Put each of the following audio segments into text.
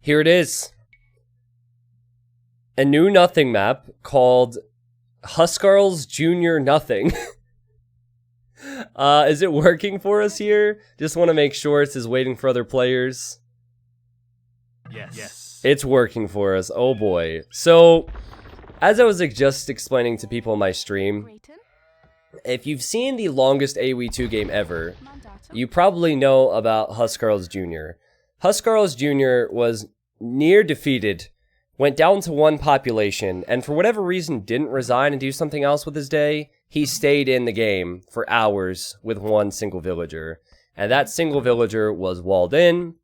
Here it is. A new nothing map called Huskarls Jr. Nothing. Is it working for us here? Just want to make sure it says waiting for other players. Yes. It's working for us. Oh boy. So, as I was just explaining to people in my stream, if you've seen the longest AoE2 game ever, you probably know about Huskarls Jr. Huskarls Jr. was near defeated, went down to 1 population, and for whatever reason didn't resign and do something else with his day. He stayed in the game for hours with 1 single villager. And that single villager was walled in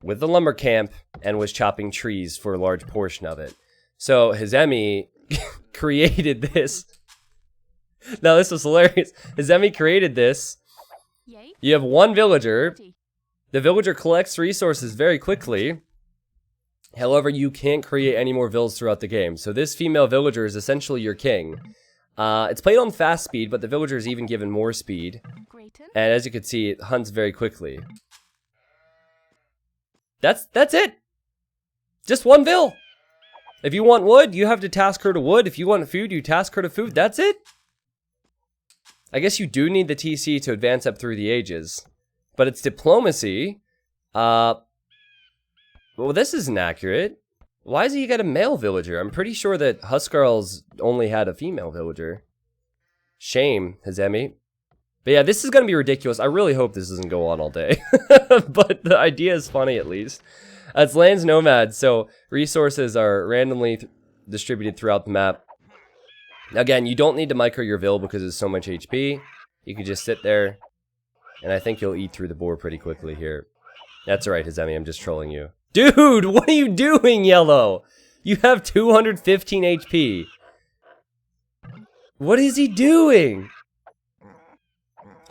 with the lumber camp and was chopping trees for a large portion of it. So Huskarls created this. Now this was hilarious. Huskarls created this. You have 1 villager. The villager collects resources very quickly. However, you can't create any more villas throughout the game. So this female villager is essentially your king. It's played on fast speed, but the villager is even given more speed. And as you can see, it hunts very quickly. That's it. Just 1 vill. If you want wood, you have to task her to wood. If you want food, you task her to food. That's it. I guess you do need the TC to advance up through the ages. But it's diplomacy. Well, this isn't accurate. Why has he got a male villager? I'm pretty sure that Huskarls only had a female villager. Shame, Huskarls. But yeah, this is going to be ridiculous. I really hope this doesn't go on all day. But the idea is funny at least. It's lands nomad, so resources are randomly distributed throughout the map. Again, you don't need to micro your vill because it's so much HP. You can just sit there, and I think you'll eat through the board pretty quickly here. That's alright, Huskarls, I'm just trolling you. Dude, what are you doing, Yellow? You have 215 HP. What is he doing?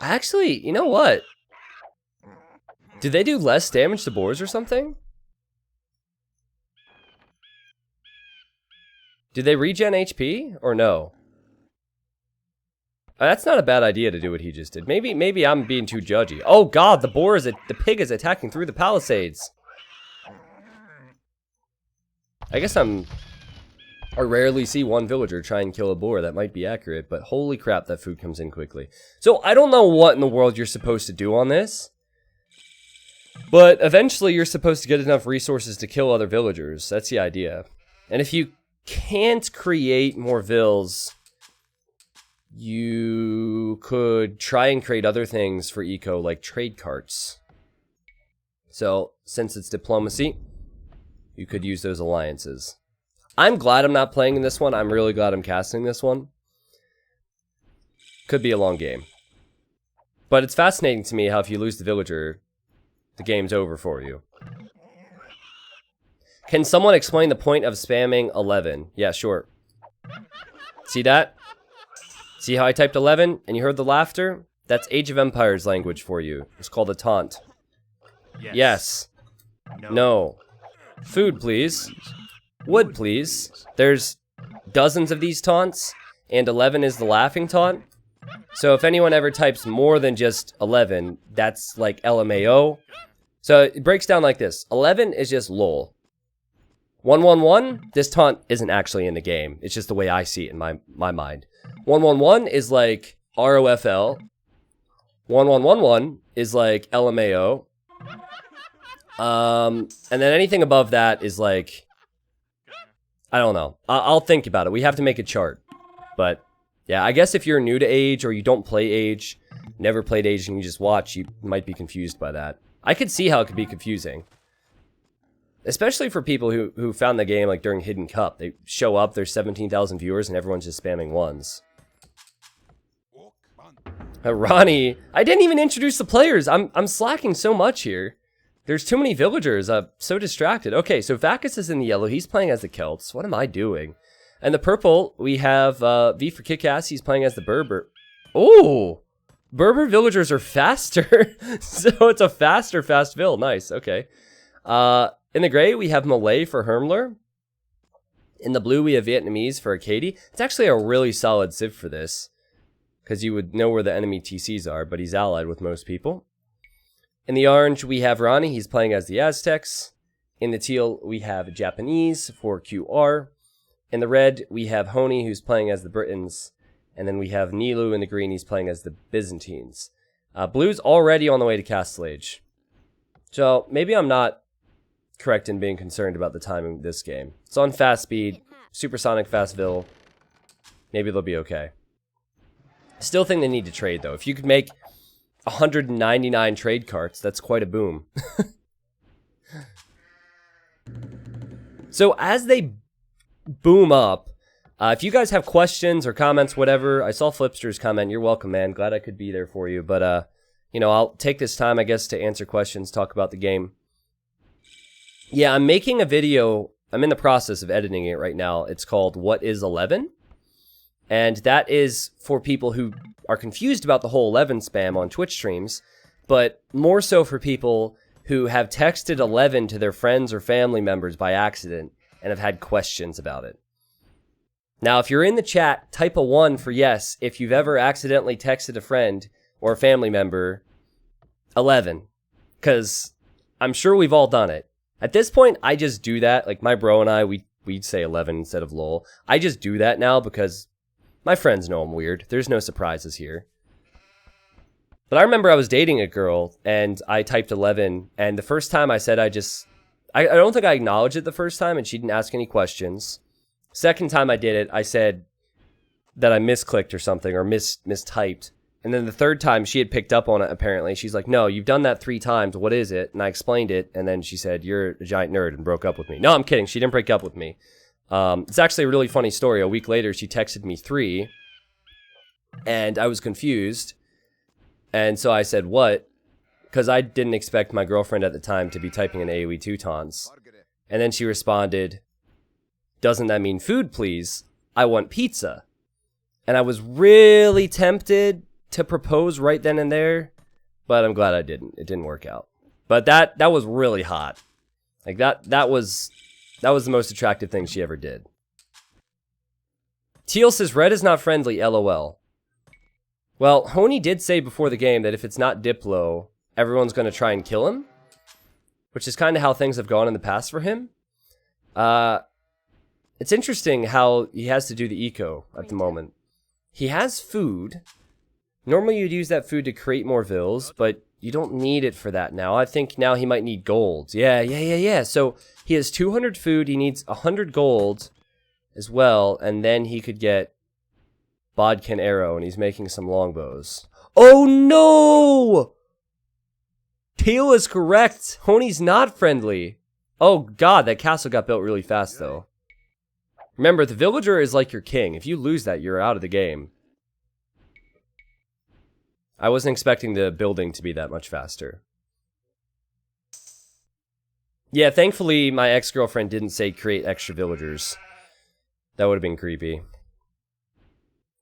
Actually, you know what? Do they do less damage to boars or something? Do they regen HP or no? That's not a bad idea to do what he just did. Maybe I'm being too judgy. Oh god, the pig is attacking through the palisades. I guess I rarely see 1 villager try and kill a boar. That might be accurate, but holy crap, that food comes in quickly. So I don't know what in the world you're supposed to do on this, but eventually you're supposed to get enough resources to kill other villagers. That's the idea. And if you can't create more vills, you could try and create other things for eco, like trade carts. So since it's diplomacy, you could use those alliances. I'm glad I'm not playing in this one. I'm really glad I'm casting this one. Could be a long game. But it's fascinating to me how if you lose the villager, the game's over for you. Can someone explain the point of spamming 11? Yeah, sure. See that? See how I typed 11 and you heard the laughter? That's Age of Empires language for you. It's called a taunt. Yes. No. Food, please. Wood, please. There's dozens of these taunts, and 11 is the laughing taunt. So if anyone ever types more than just 11, that's like LMAO. So it breaks down like this. 11 is just lol. 111, this taunt isn't actually in the game. It's just the way I see it in my mind. 111 is like ROFL. 1111 is like LMAO. And then anything above that is like, I don't know. I'll think about it. We have to make a chart. But yeah, I guess if you're new to Age or you don't play Age, never played Age and you just watch, you might be confused by that. I could see how it could be confusing. Especially for people who found the game like during Hidden Cup. They show up, there's 17,000 viewers and everyone's just spamming ones. Ronnie, I didn't even introduce the players. I'm slacking so much here. There's too many villagers. I'm so distracted. Okay, so Vacus is in the yellow. He's playing as the Celts. What am I doing? And the purple, we have V for Kickass. He's playing as the Berber. Oh! Berber villagers are faster. So it's a fast vill. Nice, okay. In the gray, we have Malay for Hermler. In the blue, we have Vietnamese for Acadie. It's actually a really solid civ for this, because you would know where the enemy TCs are, but he's allied with most people. In the orange, we have Ronnie. He's playing as the Aztecs. In the teal, we have Japanese for QR. In the red, we have Honi, who's playing as the Britons. And then we have Nilu in the green, he's playing as the Byzantines. Blue's already on the way to Castle Age. So, maybe I'm not correct in being concerned about the timing of this game. It's on fast speed, supersonic fastville. Maybe they'll be okay. Still think they need to trade, though. If you could make 199 trade carts, that's quite a boom. So, as they boom up, if you guys have questions or comments, whatever, I saw Flipster's comment. You're welcome, man. Glad I could be there for you. But, you know, I'll take this time, I guess, to answer questions, talk about the game. Yeah, I'm making a video. I'm in the process of editing it right now. It's called What is 11? And that is for people who are confused about the whole 11 spam on Twitch streams, but more so for people who have texted 11 to their friends or family members by accident and have had questions about it. Now, if you're in the chat, type a 1 for yes if you've ever accidentally texted a friend or a family member 11, because I'm sure we've all done it. At this point, I just do that. Like, my bro and I, we'd say 11 instead of lol. I just do that now because my friends know I'm weird. There's no surprises here. But I remember I was dating a girl, and I typed 11, and the first time I said I don't think I acknowledged it the first time, and she didn't ask any questions. Second time I did it, I said that I misclicked or something, or mistyped. And then the third time, she had picked up on it, apparently. She's like, no, you've done that 3 times. What is it? And I explained it, and then she said, you're a giant nerd, and broke up with me. No, I'm kidding. She didn't break up with me. It's actually a really funny story. A week later, she texted me 3, and I was confused. And so I said, what? Because I didn't expect my girlfriend at the time to be typing an AoE2 taunts. And then she responded, doesn't that mean food, please? I want pizza. And I was really tempted to propose right then and there, but I'm glad I didn't. It didn't work out. But that was really hot. Like, that was the most attractive thing she ever did. Teal says, red is not friendly, LOL. Well, Honi did say before the game that if it's not Diplo, everyone's going to try and kill him. Which is kind of how things have gone in the past for him. It's interesting how he has to do the eco at the moment. He has food. Normally you'd use that food to create more vills, but you don't need it for that now. I think now he might need gold. Yeah. So he has 200 food, he needs 100 gold as well, and then he could get Bodkin arrow, and he's making some longbows. Oh no! Teal is correct. Honi's not friendly. Oh god, that castle got built really fast though. Remember, the villager is like your king. If you lose that, you're out of the game. I wasn't expecting the building to be that much faster. Yeah, thankfully, my ex-girlfriend didn't say create extra villagers. That would have been creepy.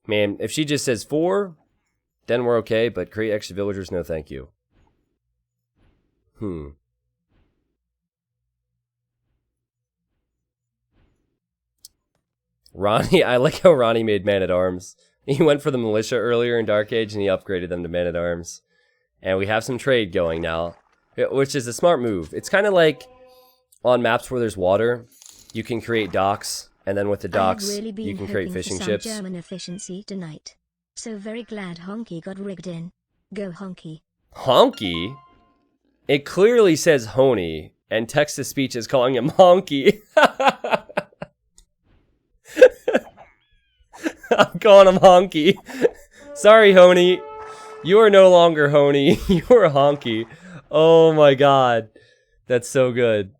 Man, if she just says 4, then we're okay, but create extra villagers, no thank you. Ronnie, I like how Ronnie made Man-at-Arms. He went for the militia earlier in Dark Age, and he upgraded them to Man-at-Arms. And we have some trade going now, which is a smart move. It's kind of like on maps where there's water, you can create docks, and then with the docks, you can create fishing ships. German efficiency tonight. So very glad Honky got rigged in. Go Honky. Honky? It clearly says Honi, and text-to-speech is calling him Honky. I'm calling him Honky. Sorry, Honi. You are no longer Honi. You are Honky. Oh my god. That's so good.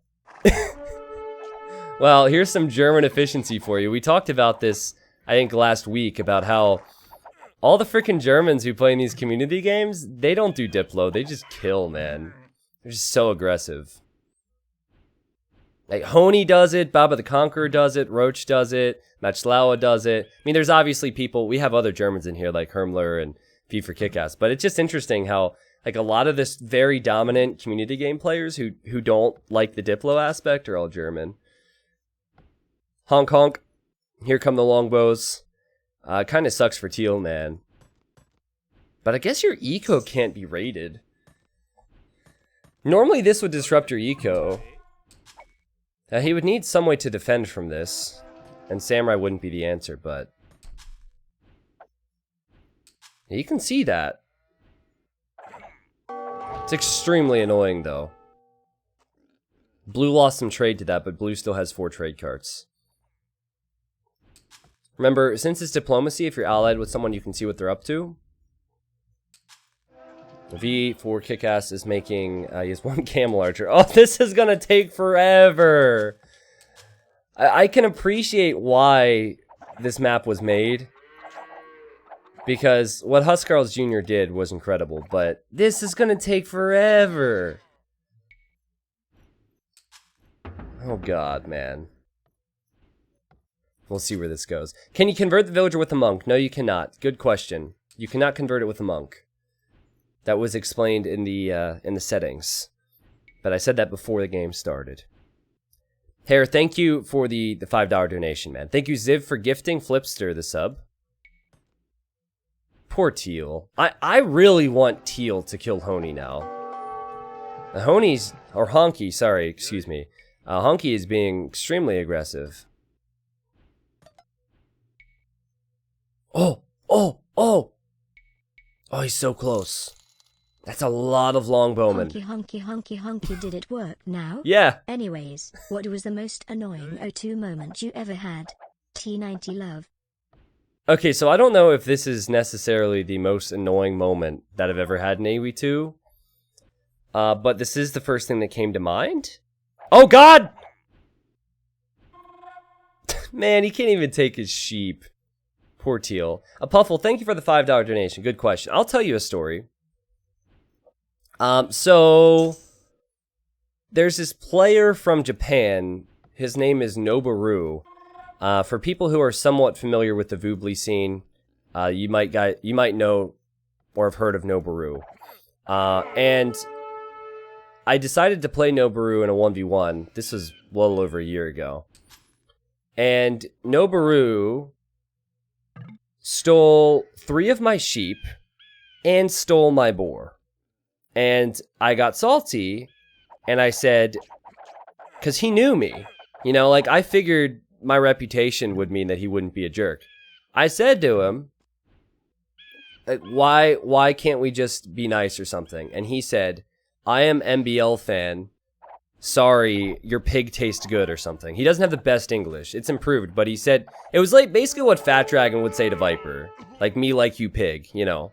Well, here's some German efficiency for you. We talked about this, I think, last week, about how all the freaking Germans who play in these community games, they don't do Diplo. They just kill, man. They're just so aggressive. Like, Honi does it, Baba the Conqueror does it, Roach does it, Matchlaua does it. I mean, there's obviously people, we have other Germans in here, like Hermler and V for Kickass, but it's just interesting how, like, a lot of this very dominant community game players who don't like the Diplo aspect are all German. Honk honk. Here come the longbows. Kind of sucks for Teal, man. But I guess your eco can't be raided. Normally this would disrupt your eco. He would need some way to defend from this. And Samurai wouldn't be the answer, but... You can see that. It's extremely annoying, though. Blue lost some trade to that, but Blue still has 4 trade cards. Remember, since it's diplomacy, if you're allied with someone, you can see what they're up to. V for Kickass is making... he has 1 Camel Archer. Oh, this is gonna take forever! I can appreciate why this map was made. Because what Huskarls Jr. did was incredible, but this is gonna take forever. Oh god, man. We'll see where this goes. Can you convert the villager with a monk? No, you cannot. Good question. You cannot convert it with a monk. That was explained in the settings. But I said that before the game started. Hare, thank you for the $5 donation, man. Thank you, Ziv, for gifting Flipster the sub. Poor Teal. I really want Teal to kill Honey now. Honey's... Or Honky, sorry, excuse me. Honky is being extremely aggressive. Oh! Oh! Oh! Oh, he's so close. That's a lot of longbowmen. Honky, did it work now? Yeah. Anyways, what was the most annoying O2 moment you ever had? T90 love. Okay, so I don't know if this is necessarily the most annoying moment that I've ever had in AoE2. But this is the first thing that came to mind. Oh, God! Man, he can't even take his sheep. Poor Teal. Puffle, thank you for the $5 donation. Good question. I'll tell you a story. So... There's this player from Japan. His name is Noboru. For people who are somewhat familiar with the Voobly scene, you might know or have heard of Noboru. And I decided to play Noboru in a 1v1. This was well over a year ago. And Noboru stole 3 of my sheep and stole my boar. And I got salty, and I said, because he knew me. You know, like, I figured my reputation would mean that he wouldn't be a jerk. I said to him, why can't we just be nice or something? And he said, I am MBL fan. Sorry, your pig tastes good or something. He doesn't have the best English. It's improved, but he said, it was like basically what Fat Dragon would say to Viper. Like, me like you pig, you know.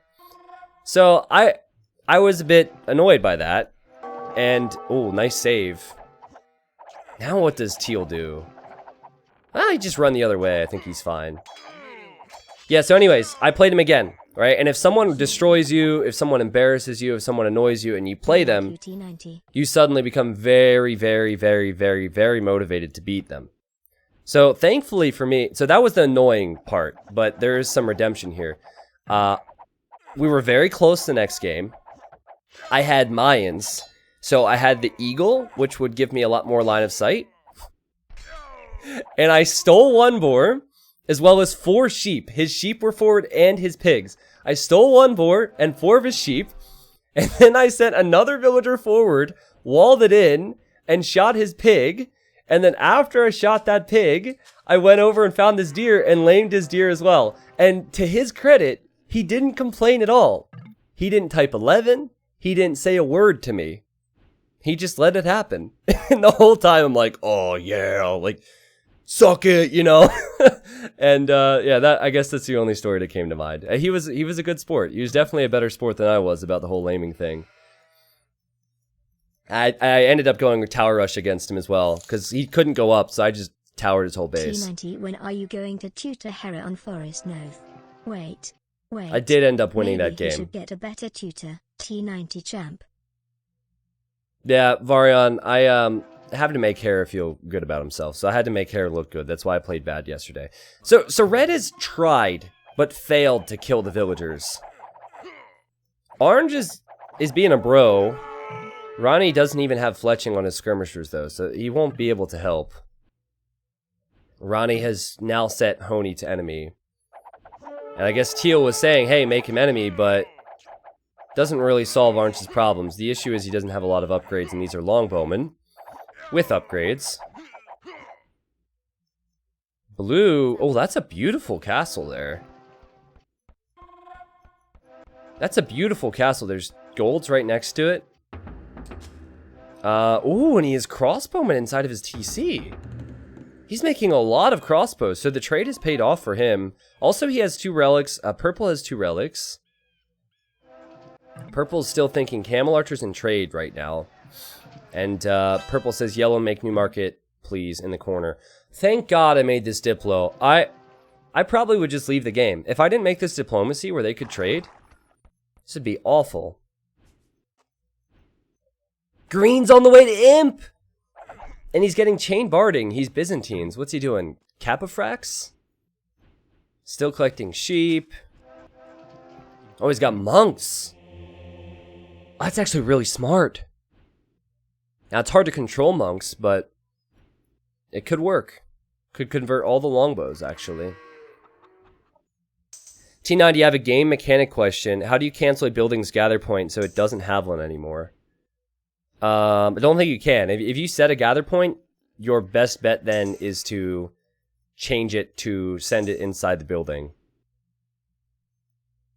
So, I was a bit annoyed by that. And, oh, nice save. Now what does Teal do? He just run the other way. I think he's fine. Yeah, so anyways, I played him again, right? And if someone destroys you, if someone embarrasses you, if someone annoys you, and you play them, you suddenly become very, very, very, very, very motivated to beat them. So thankfully for me, so that was the annoying part, but there is some redemption here. We were very close the next game. I had Mayans, so I had the Eagle, which would give me a lot more line of sight. And I stole 1 boar, as well as 4 sheep. His sheep were forward and his pigs. I stole 1 boar and 4 of his sheep. And then I sent another villager forward, walled it in, and shot his pig. And then after I shot that pig, I went over and found this deer and lamed his deer as well. And to his credit, he didn't complain at all. He didn't type 11. He didn't say a word to me. He just let it happen. And the whole time I'm like, oh yeah, like... Suck it, you know. And yeah, that I guess that's the only story that came to mind. He was a good sport. He was definitely a better sport than I was about the whole laming thing. I ended up going with tower rush against him as well because he couldn't go up, so I just towered his whole base. T90, when are you going to tutor Hera on Forest Nove? Wait. I did end up winning Maybe that game. He should get a better tutor. T90 champ. Yeah, Varian, I have to make Hera feel good about himself, so I had to make Hera look good. That's why I played bad yesterday. So Red has tried, but failed to kill the villagers. Orange is being a bro. Ronnie doesn't even have fletching on his skirmishers, though, so he won't be able to help. Ronnie has now set Honey to enemy. And I guess Teal was saying, hey, make him enemy, but doesn't really solve Orange's problems. The issue is he doesn't have a lot of upgrades, and these are longbowmen with upgrades. Blue, oh, that's a beautiful castle there. That's a beautiful castle. There's golds right next to it. Ooh, and he has crossbowmen inside of his TC. He's making a lot of crossbows, so the trade has paid off for him. Also, he has 2 relics. Purple has 2 relics. Purple's still thinking camel archers and trade right now. And Purple says, yellow, make new market, please, in the corner. Thank God I made this Diplo. I probably would just leave the game. If I didn't make this diplomacy where they could trade, this would be awful. Green's on the way to Imp! And he's getting chain barding. He's Byzantines. What's he doing? Capifrax? Still collecting sheep. Oh, he's got monks. Oh, that's actually really smart. Now, it's hard to control monks, but it could work. Could convert all the longbows, actually. T9, do you have a game mechanic question? How do you cancel a building's gather point so it doesn't have one anymore? I don't think you can. If you set a gather point, your best bet then is to change it to send it inside the building.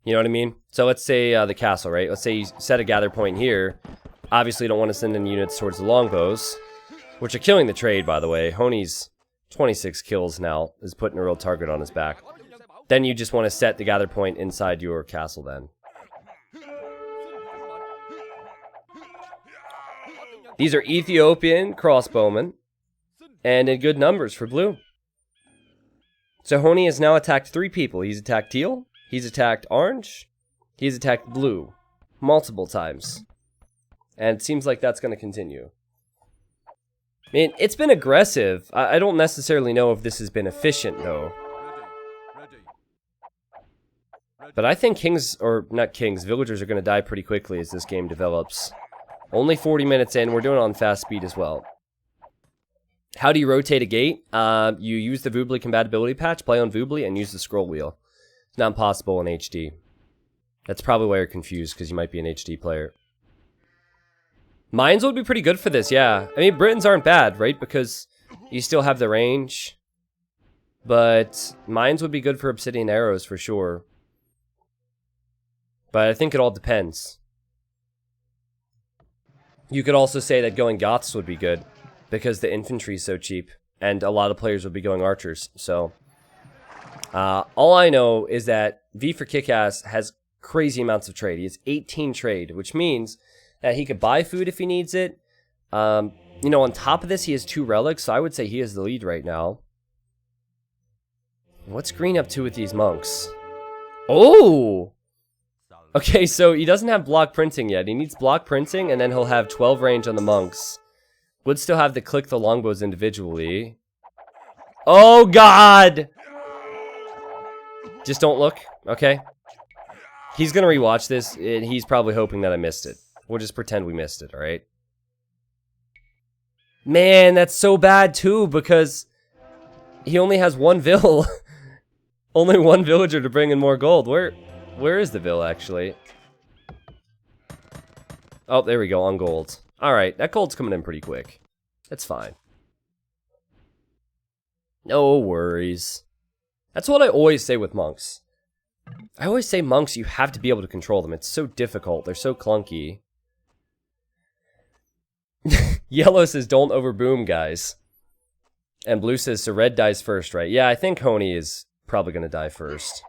You know what I mean? So let's say the castle, right? Let's say you set a gather point here. Obviously, you don't want to send in units towards the longbows, which are killing the trade, by the way. Honey's 26 kills now is putting a real target on his back. Then you just want to set the gather point inside your castle then. These are Ethiopian crossbowmen, and in good numbers for blue. So Honey has now attacked 3 people. He's attacked teal, he's attacked orange, he's attacked blue multiple times. And it seems like that's going to continue. I mean, it's been aggressive. I don't necessarily know if this has been efficient, though. But I think kings, or not kings, villagers are going to die pretty quickly as this game develops. Only 40 minutes in, we're doing it on fast speed as well. How do you rotate a gate? You use the Voobly compatibility patch, play on Voobly, and use the scroll wheel. It's not possible in HD. That's probably why you're confused, because you might be an HD player. Mines would be pretty good for this, yeah. I mean, Britons aren't bad, right? Because you still have the range. But mines would be good for obsidian arrows for sure. But I think it all depends. You could also say that going Goths would be good, because the infantry is so cheap, and a lot of players would be going archers, so... all I know is that V for Kickass has crazy amounts of trade. He has 18 trade, which means that he could buy food if he needs it. You know, on top of this, he has 2 relics, so I would say he is the lead right now. What's Green up to with these monks? Oh! Okay, so he doesn't have block printing yet. He needs block printing, and then he'll have 12 range on the monks. Would still have to click the longbows individually. Oh, God! Just don't look, okay? He's gonna rewatch this, and he's probably hoping that I missed it. We'll just pretend we missed it, alright? Man, that's so bad, too, because he only has 1 vill. Only 1 villager to bring in more gold. Where is the vill, actually? Oh, there we go, on gold. Alright, that gold's coming in pretty quick. That's fine. No worries. That's what I always say with monks. I always say monks, you have to be able to control them. It's so difficult. They're so clunky. Yellow says, don't overboom, guys. And blue says, so red dies first, right? Yeah, I think Honey is probably going to die first.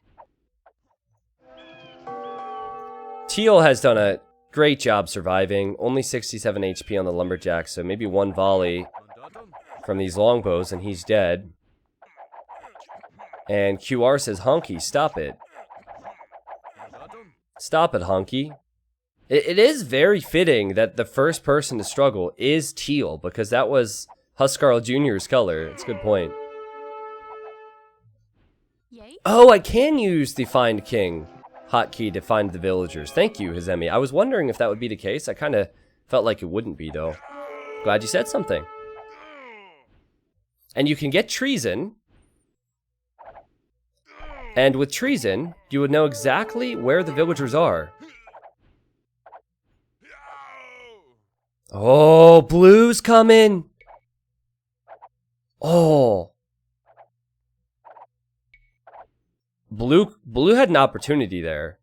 Teal has done a great job surviving. Only 67 HP on the lumberjack, so maybe 1 volley from these longbows and he's dead. And QR says, Honky, stop it. Stop it, Honky. It is very fitting that the first person to struggle is teal, because that was Huskarls Jr.'s color. It's a good point. Oh, I can use the Find King hotkey to find the villagers. Thank you, Hizemi. I was wondering if that would be the case. I kind of felt like it wouldn't be, though. Glad you said something. And you can get treason. And with treason, you would know exactly where the villagers are. Oh, blue's coming. Oh. Blue had an opportunity there.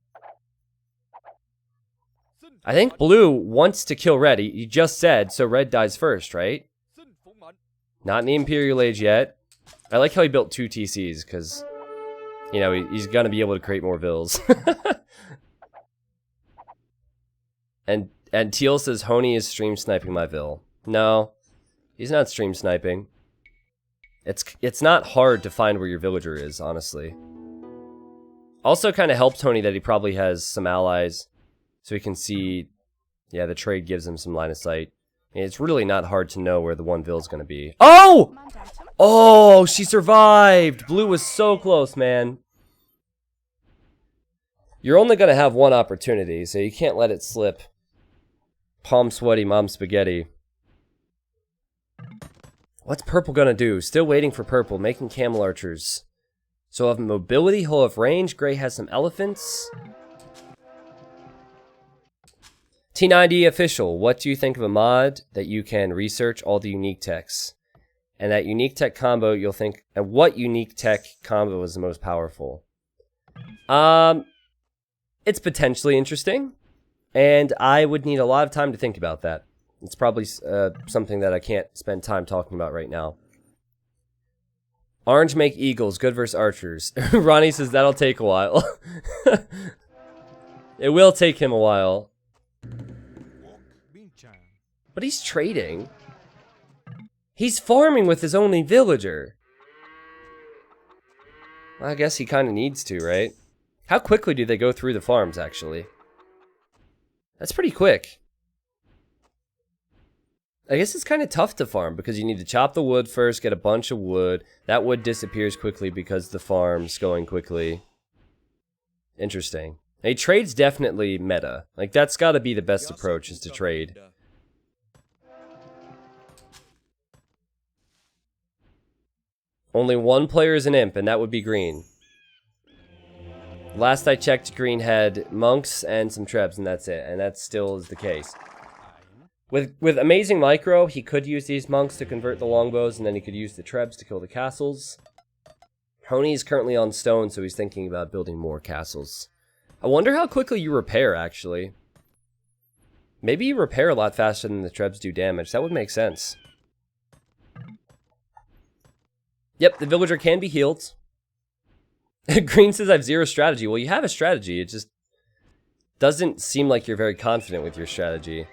I think Blue wants to kill Red. He just said, so Red dies first, right? Not in the Imperial Age yet. I like how he built 2 TCs, because, you know, he's going to be able to create more vills. and Teal says, Honey is stream sniping my vill. No, he's not stream sniping. It's not hard to find where your villager is, honestly. Also kind of helps Tony that he probably has some allies, so he can see, yeah, the trade gives him some line of sight. And it's really not hard to know where the one vill is going to be. Oh! Oh, she survived! Blue was so close, man. You're only going to have one opportunity, so you can't let it slip. Palm sweaty, mom spaghetti. What's Purple gonna do? Still waiting for Purple, making camel archers. So he'll have mobility, he'll have range. Gray has some elephants. T90 official, what do you think of a mod that you can research all the unique techs? And that unique tech combo, you'll think, and what unique tech combo is the most powerful? It's potentially interesting, and I would need a lot of time to think about that. It's probably something that I can't spend time talking about right now. Orange make eagles, good versus archers. Ronnie says that'll take a while. It will take him a while. But he's trading. He's farming with his only villager. Well, I guess he kind of needs to, right? How quickly do they go through the farms, actually? That's pretty quick. I guess it's kind of tough to farm because you need to chop the wood first, get a bunch of wood. That wood disappears quickly because the farm's going quickly. Interesting. A trade's definitely meta. Like, that's got to be the best approach, is to trade. Only one player is an imp, and that would be green. Last I checked, green had monks and some trebs, and that's it. And that still is the case. With Amazing Micro, he could use these monks to convert the longbows, and then he could use the trebs to kill the castles. Honey is currently on stone, so he's thinking about building more castles. I wonder how quickly you repair, actually. Maybe you repair a lot faster than the trebs do damage. That would make sense. Yep, the villager can be healed. Green says I have zero strategy. Well, you have a strategy. It just doesn't seem like you're very confident with your strategy.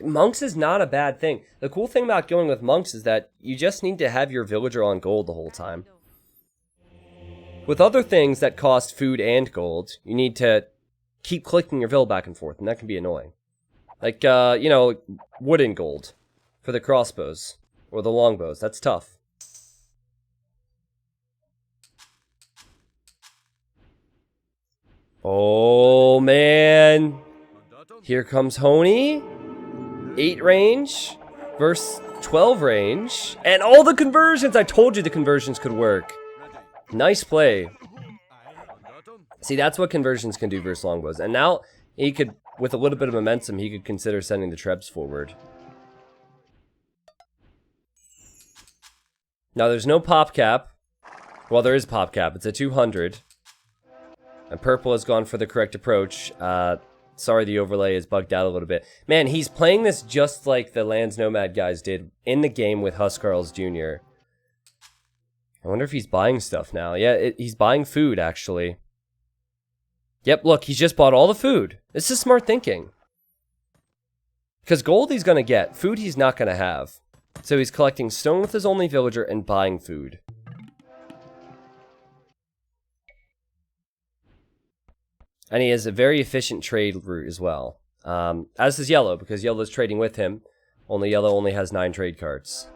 Monks is not a bad thing. The cool thing about going with monks is that you just need to have your villager on gold the whole time. With other things that cost food and gold, you need to keep clicking your vill back and forth, and that can be annoying. Like, you know, wooden gold for the crossbows or the longbows. That's tough. Oh, man. Here comes Honey. 8 range versus 12 range. And all the conversions! I told you the conversions could work. Nice play. See, that's what conversions can do versus longbows. And now, he could, with a little bit of momentum, he could consider sending the trebs forward. Now, there's no pop cap. Well, there is pop cap. It's a 200. And Purple has gone for the correct approach. Sorry, the overlay is bugged out a little bit. Man, he's playing this just like the Lands Nomad guys did in the game with Huskarls Jr. I wonder if he's buying stuff now. Yeah, he's buying food, actually. Yep, look, he's just bought all the food. This is smart thinking. Because gold he's going to get. Food he's not going to have. So he's collecting stone with his only villager and buying food. And he has a very efficient trade route as well. As does Yellow, because Yellow's trading with him. Only Yellow only has 9 trade cards.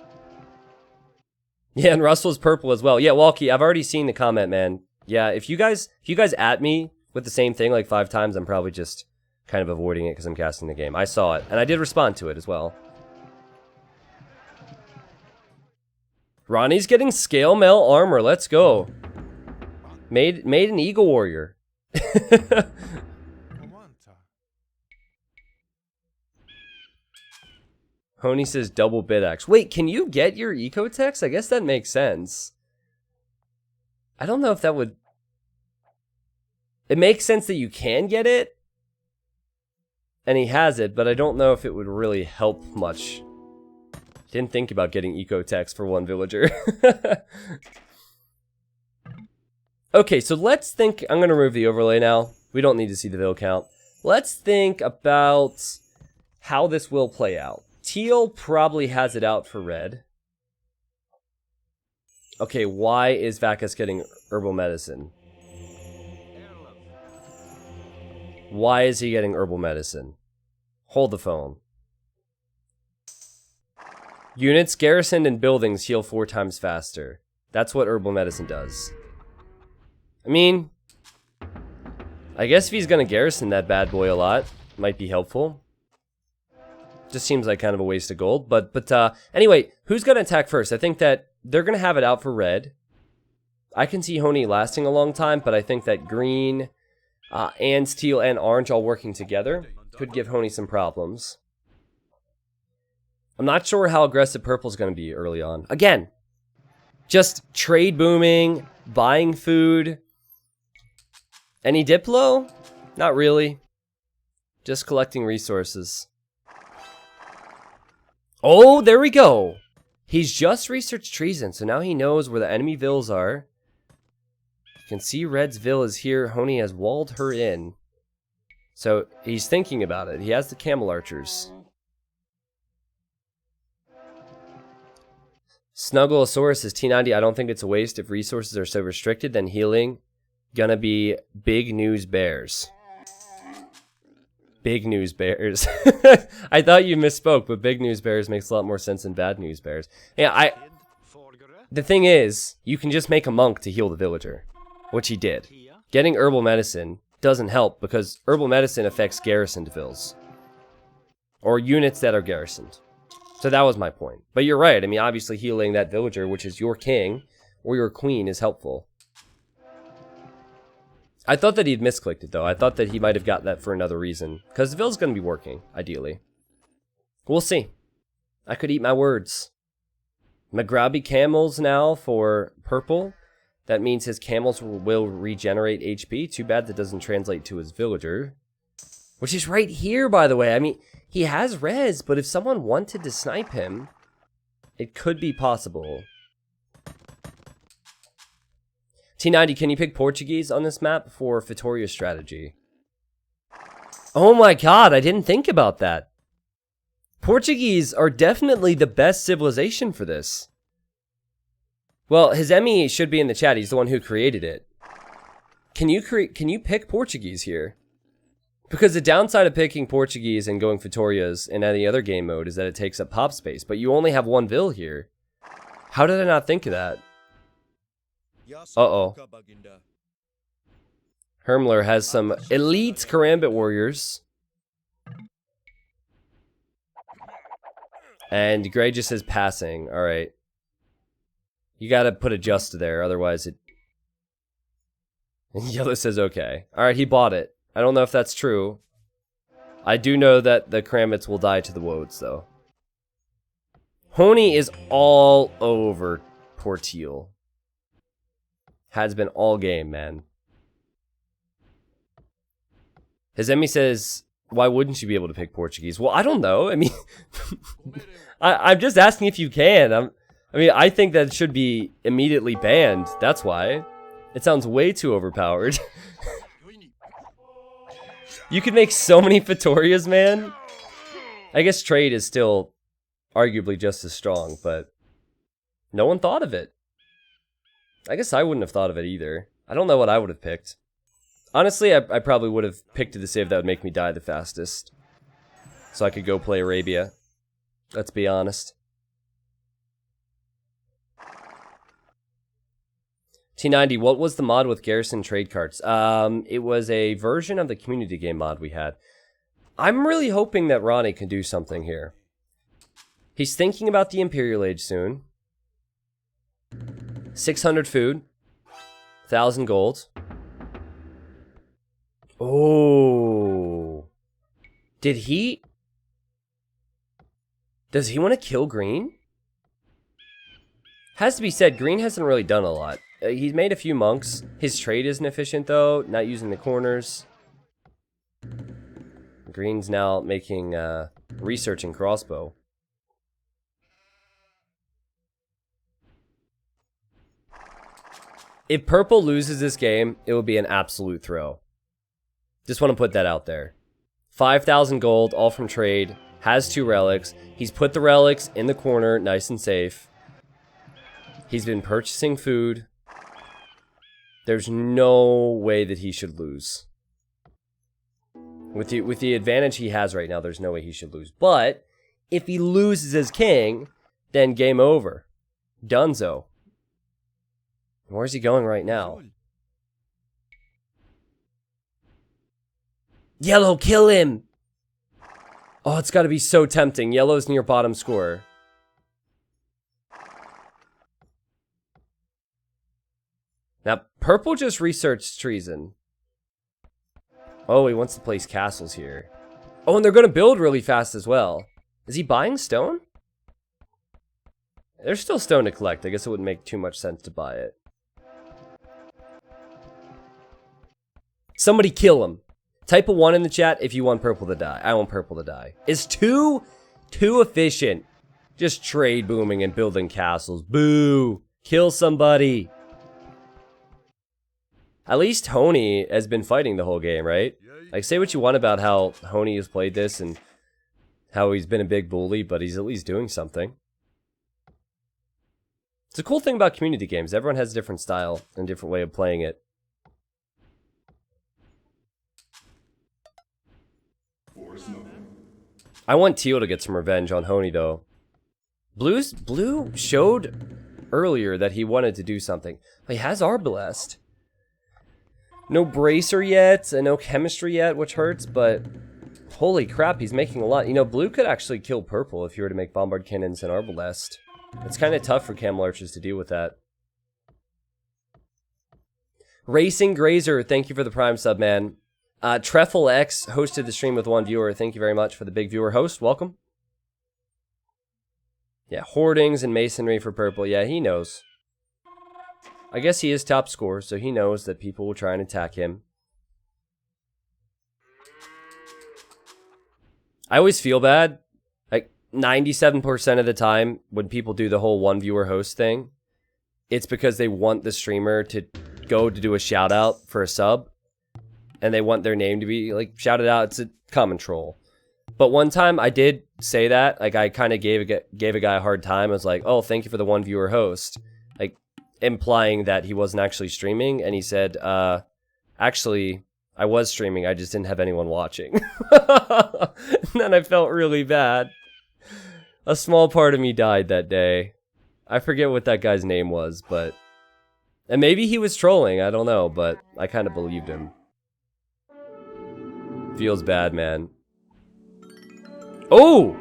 Yeah, and Russell's purple as well. Yeah, Walkie, I've already seen the comment, man. Yeah, if you guys at me with the same thing like 5 times, I'm probably just kind of avoiding it because I'm casting the game. I saw it, and I did respond to it as well. Ronnie's getting scale mail armor. Let's go. Made an Eagle Warrior. Honey says double bid axe. Wait, can you get your eco text? I guess that makes sense. I don't know if that would... It makes sense that you can get it. And he has it, but I don't know if it would really help much. Didn't think about getting eco-text for one villager. Okay, so let's think. I'm going to remove the overlay now. We don't need to see the vill count. Let's think about how this will play out. Teal probably has it out for red. Okay, why is Vacus getting herbal medicine? Why is he getting herbal medicine? Hold the phone. Units garrisoned in buildings heal 4 times faster. That's what herbal medicine does. I mean, I guess if he's gonna garrison that bad boy a lot, might be helpful. Just seems like kind of a waste of gold. But anyway, who's gonna attack first? I think that they're gonna have it out for red. I can see Honey lasting a long time, but I think that green and teal and orange all working together could give Honey some problems. I'm not sure how aggressive purple's gonna be early on. Again, just trade booming, buying food. Any Diplo? Not really. Just collecting resources. Oh, there we go. He's just researched treason, so now he knows where the enemy vills are. You can see Red's vill is here. Honey has walled her in. So he's thinking about it. He has the camel archers. Snugglesaurus is T90. I don't think it's a waste if resources are so restricted. Then healing gonna be big news bears. Big news bears. I thought you misspoke, but big news bears makes a lot more sense than bad news bears. Yeah, the thing is, you can just make a monk to heal the villager, which he did. Getting herbal medicine doesn't help because herbal medicine affects garrisoned vills. Or units that are garrisoned. So that was my point. But you're right. I mean, obviously healing that villager, which is your king or your queen, is helpful. I thought that he'd misclicked it, though. I thought that he might have got that for another reason. Because the vill's going to be working, ideally. We'll see. I could eat my words. Magrabi camels now for purple. That means his camels will regenerate HP. Too bad that doesn't translate to his villager. Which is right here, by the way. I mean, he has res, but if someone wanted to snipe him, it could be possible. T90, can you pick Portuguese on this map for Vitoria's strategy? Oh my god, I didn't think about that. Portuguese are definitely the best civilization for this. Well, his Emmy should be in the chat. He's the one who created it. Can you pick Portuguese here? Because the downside of picking Portuguese and going Vitoria's in any other game mode is that it takes up pop space, but you only have one vill here. How did I not think of that? Uh-oh. Hermler has some elite Karambit warriors. And Gray just says passing. Alright. You gotta put a just there, otherwise it... And Yellow says okay. Alright, he bought it. I don't know if that's true. I do know that the Karambits will die to the Woads, though. Honey is all over Porteal. Has been all game, man. His Emmy says, why wouldn't you be able to pick Portuguese? Well, I don't know. I mean, I'm just asking if you can. I mean, I think that should be immediately banned. That's why. It sounds way too overpowered. You could make so many Vitorias, man. I guess trade is still arguably just as strong, but no one thought of it. I guess I wouldn't have thought of it either. I don't know what I would have picked. Honestly, I probably would have picked the save that would make me die the fastest. So I could go play Arabia. Let's be honest. T90, what was the mod with Garrison trade cards? It was a version of the community game mod we had. I'm really hoping that Ronnie can do something here. He's thinking about the Imperial Age soon. 600 food. 1,000 gold. Oh. Did he... Does he want to kill Green? Has to be said, Green hasn't really done a lot. He's made a few monks. His trade isn't efficient, though. Not using the corners. Green's now making researching crossbow. If purple loses this game, it will be an absolute throw. Just want to put that out there. 5,000 gold, all from trade. Has 2 relics. He's put the relics in the corner, nice and safe. He's been purchasing food. There's no way that he should lose. With the advantage he has right now, there's no way he should lose. But if he loses as king, then game over. Dunzo. Where's he going right now? Yellow, kill him! Oh, it's got to be so tempting. Yellow's near bottom score. Now, purple just researched treason. Oh, he wants to place castles here. Oh, and they're going to build really fast as well. Is he buying stone? There's still stone to collect. I guess it wouldn't make too much sense to buy it. Somebody kill him. Type a 1 in the chat if you want purple to die. I want purple to die. Is too efficient. Just trade booming and building castles. Boo. Kill somebody. At least Honey has been fighting the whole game, right? Like, say what you want about how Honey has played this and how he's been a big bully, but he's at least doing something. It's a cool thing about community games. Everyone has a different style and different way of playing it. I want Teal to get some revenge on Honey, though. Blue showed earlier that he wanted to do something. He has Arbalest. No Bracer yet, and no Chemistry yet, which hurts, but holy crap, he's making a lot. You know, Blue could actually kill Purple if you were to make Bombard Cannons and Arbalest. It's kind of tough for Camel Archers to deal with that. Racing Grazer, thank you for the Prime sub, man. Treffle X hosted the stream with 1 viewer. Thank you very much for the big viewer host. Welcome. Yeah, Hoardings and Masonry for Purple. Yeah, he knows. I guess he is top scorer, so he knows that people will try and attack him. I always feel bad. Like, 97% of the time, when people do the whole 1 viewer host thing, it's because they want the streamer to go to do a shout out for a sub. And they want their name to be, like, shouted out. It's a common troll. But one time I did say that. Like, I kind of gave a guy a hard time. I was like, oh, thank you for the 1 viewer host. Like, implying that he wasn't actually streaming. And he said, actually, I was streaming. I just didn't have anyone watching. And then I felt really bad. A small part of me died that day. I forget what that guy's name was, but... And maybe he was trolling. I don't know, but I kind of believed him. Feels bad, man. Oh!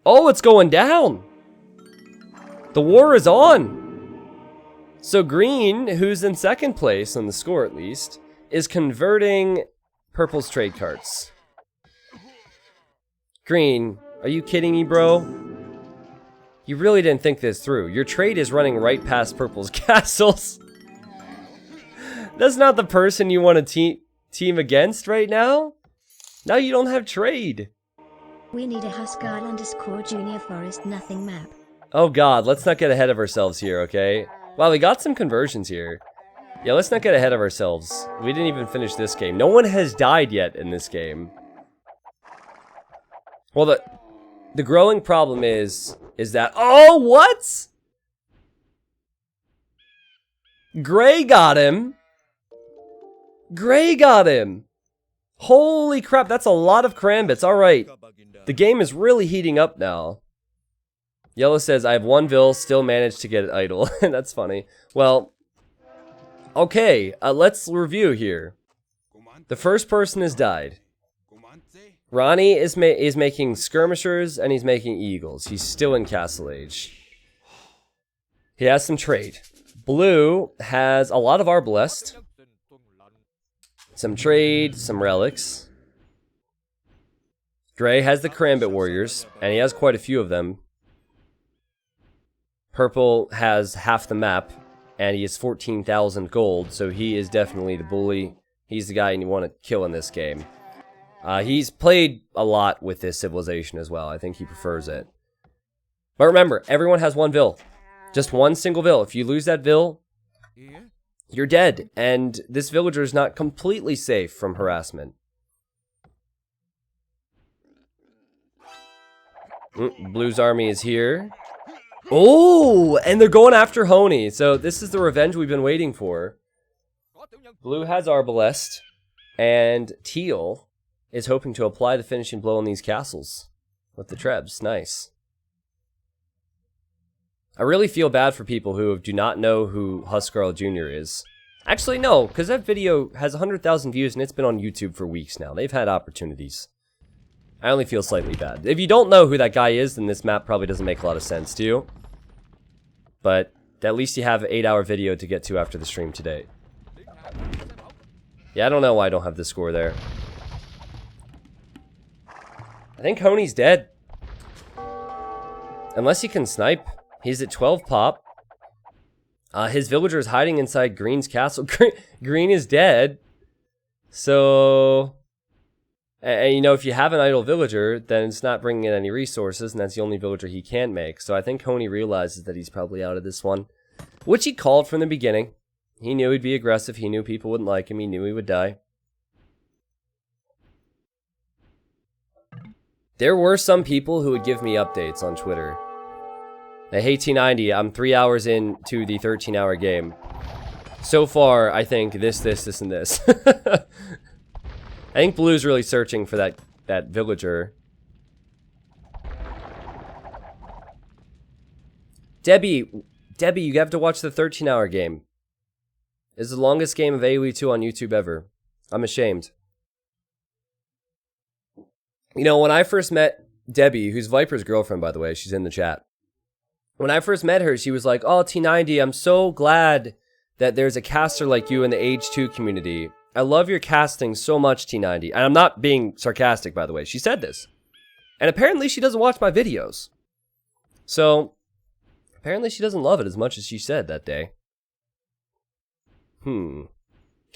Oh, it's going down! The war is on! So Green, who's in second place on the score at least, is converting Purple's trade carts. Green, are you kidding me, bro? You really didn't think this through. Your trade is running right past Purple's castles. That's not the person you want to team against right now? Now you don't have trade. We need a Huskarls Jr forest nothing map. Oh god, let's not get ahead of ourselves here, okay? Wow, we got some conversions here. Yeah, let's not get ahead of ourselves. We didn't even finish this game. No one has died yet in this game. Well, the growing problem is that... Oh, what? Gray got him. Gray got him. Holy crap, that's a lot of Karambits. Alright. The game is really heating up now. Yellow says, I have 1 Vil, still managed to get it idle. That's funny. Well, okay, let's review here. The first person has died. Ronnie is making skirmishers and he's making eagles. He's still in Castle Age. He has some trade. Blue has a lot of Arbalest. Some trade, some relics. Gray has the Karambit Warriors, and he has quite a few of them. Purple has half the map, And he has 14,000 gold, so he is definitely the bully. He's the guy you want to kill in this game. He's played a lot with this civilization as well. I think he prefers it. But remember, everyone has one vill. Just one single vill. If you lose that vill, you're dead. And this villager is not completely safe from harassment. Blue's army is here. Oh, and they're going after Honey. So this is the revenge we've been waiting for. Blue has Arbalest, and Teal is hoping to apply the finishing blow on these castles with the Trebs. Nice. I really feel bad for people who do not know who Huskarls Jr. is. Actually, no, because that video has 100,000 views and it's been on YouTube for weeks now. They've had opportunities. I only feel slightly bad. If you don't know who that guy is, then this map probably doesn't make a lot of sense to you. But at least you have an 8-hour video to get to after the stream today. Yeah, I don't know why I don't have the score there. I think Honey's dead. Unless he can snipe. He's at 12 pop. His villager is hiding inside Green's castle. Green is dead. So... And you know, if you have an idle villager, then it's not bringing in any resources, and that's the only villager he can make. So I think Honey realizes that he's probably out of this one. Which he called from the beginning. He knew he'd be aggressive, he knew people wouldn't like him, he knew he would die. There were some people who would give me updates on Twitter. Hey T90, I'm 3 hours into the 13-hour game. So far, I think this, and this. I think Blue's really searching for that villager. Debbie, you have to watch the 13-hour game. It's the longest game of AoE2 on YouTube ever. I'm ashamed. You know, when I first met Debbie, who's Viper's girlfriend, by the way, she's in the chat. When I first met her, she was like, "Oh, T90, I'm so glad that there's a caster like you in the Age 2 community. I love your casting so much, T90." And I'm not being sarcastic, by the way. She said this. And apparently she doesn't watch my videos. So, apparently she doesn't love it as much as she said that day.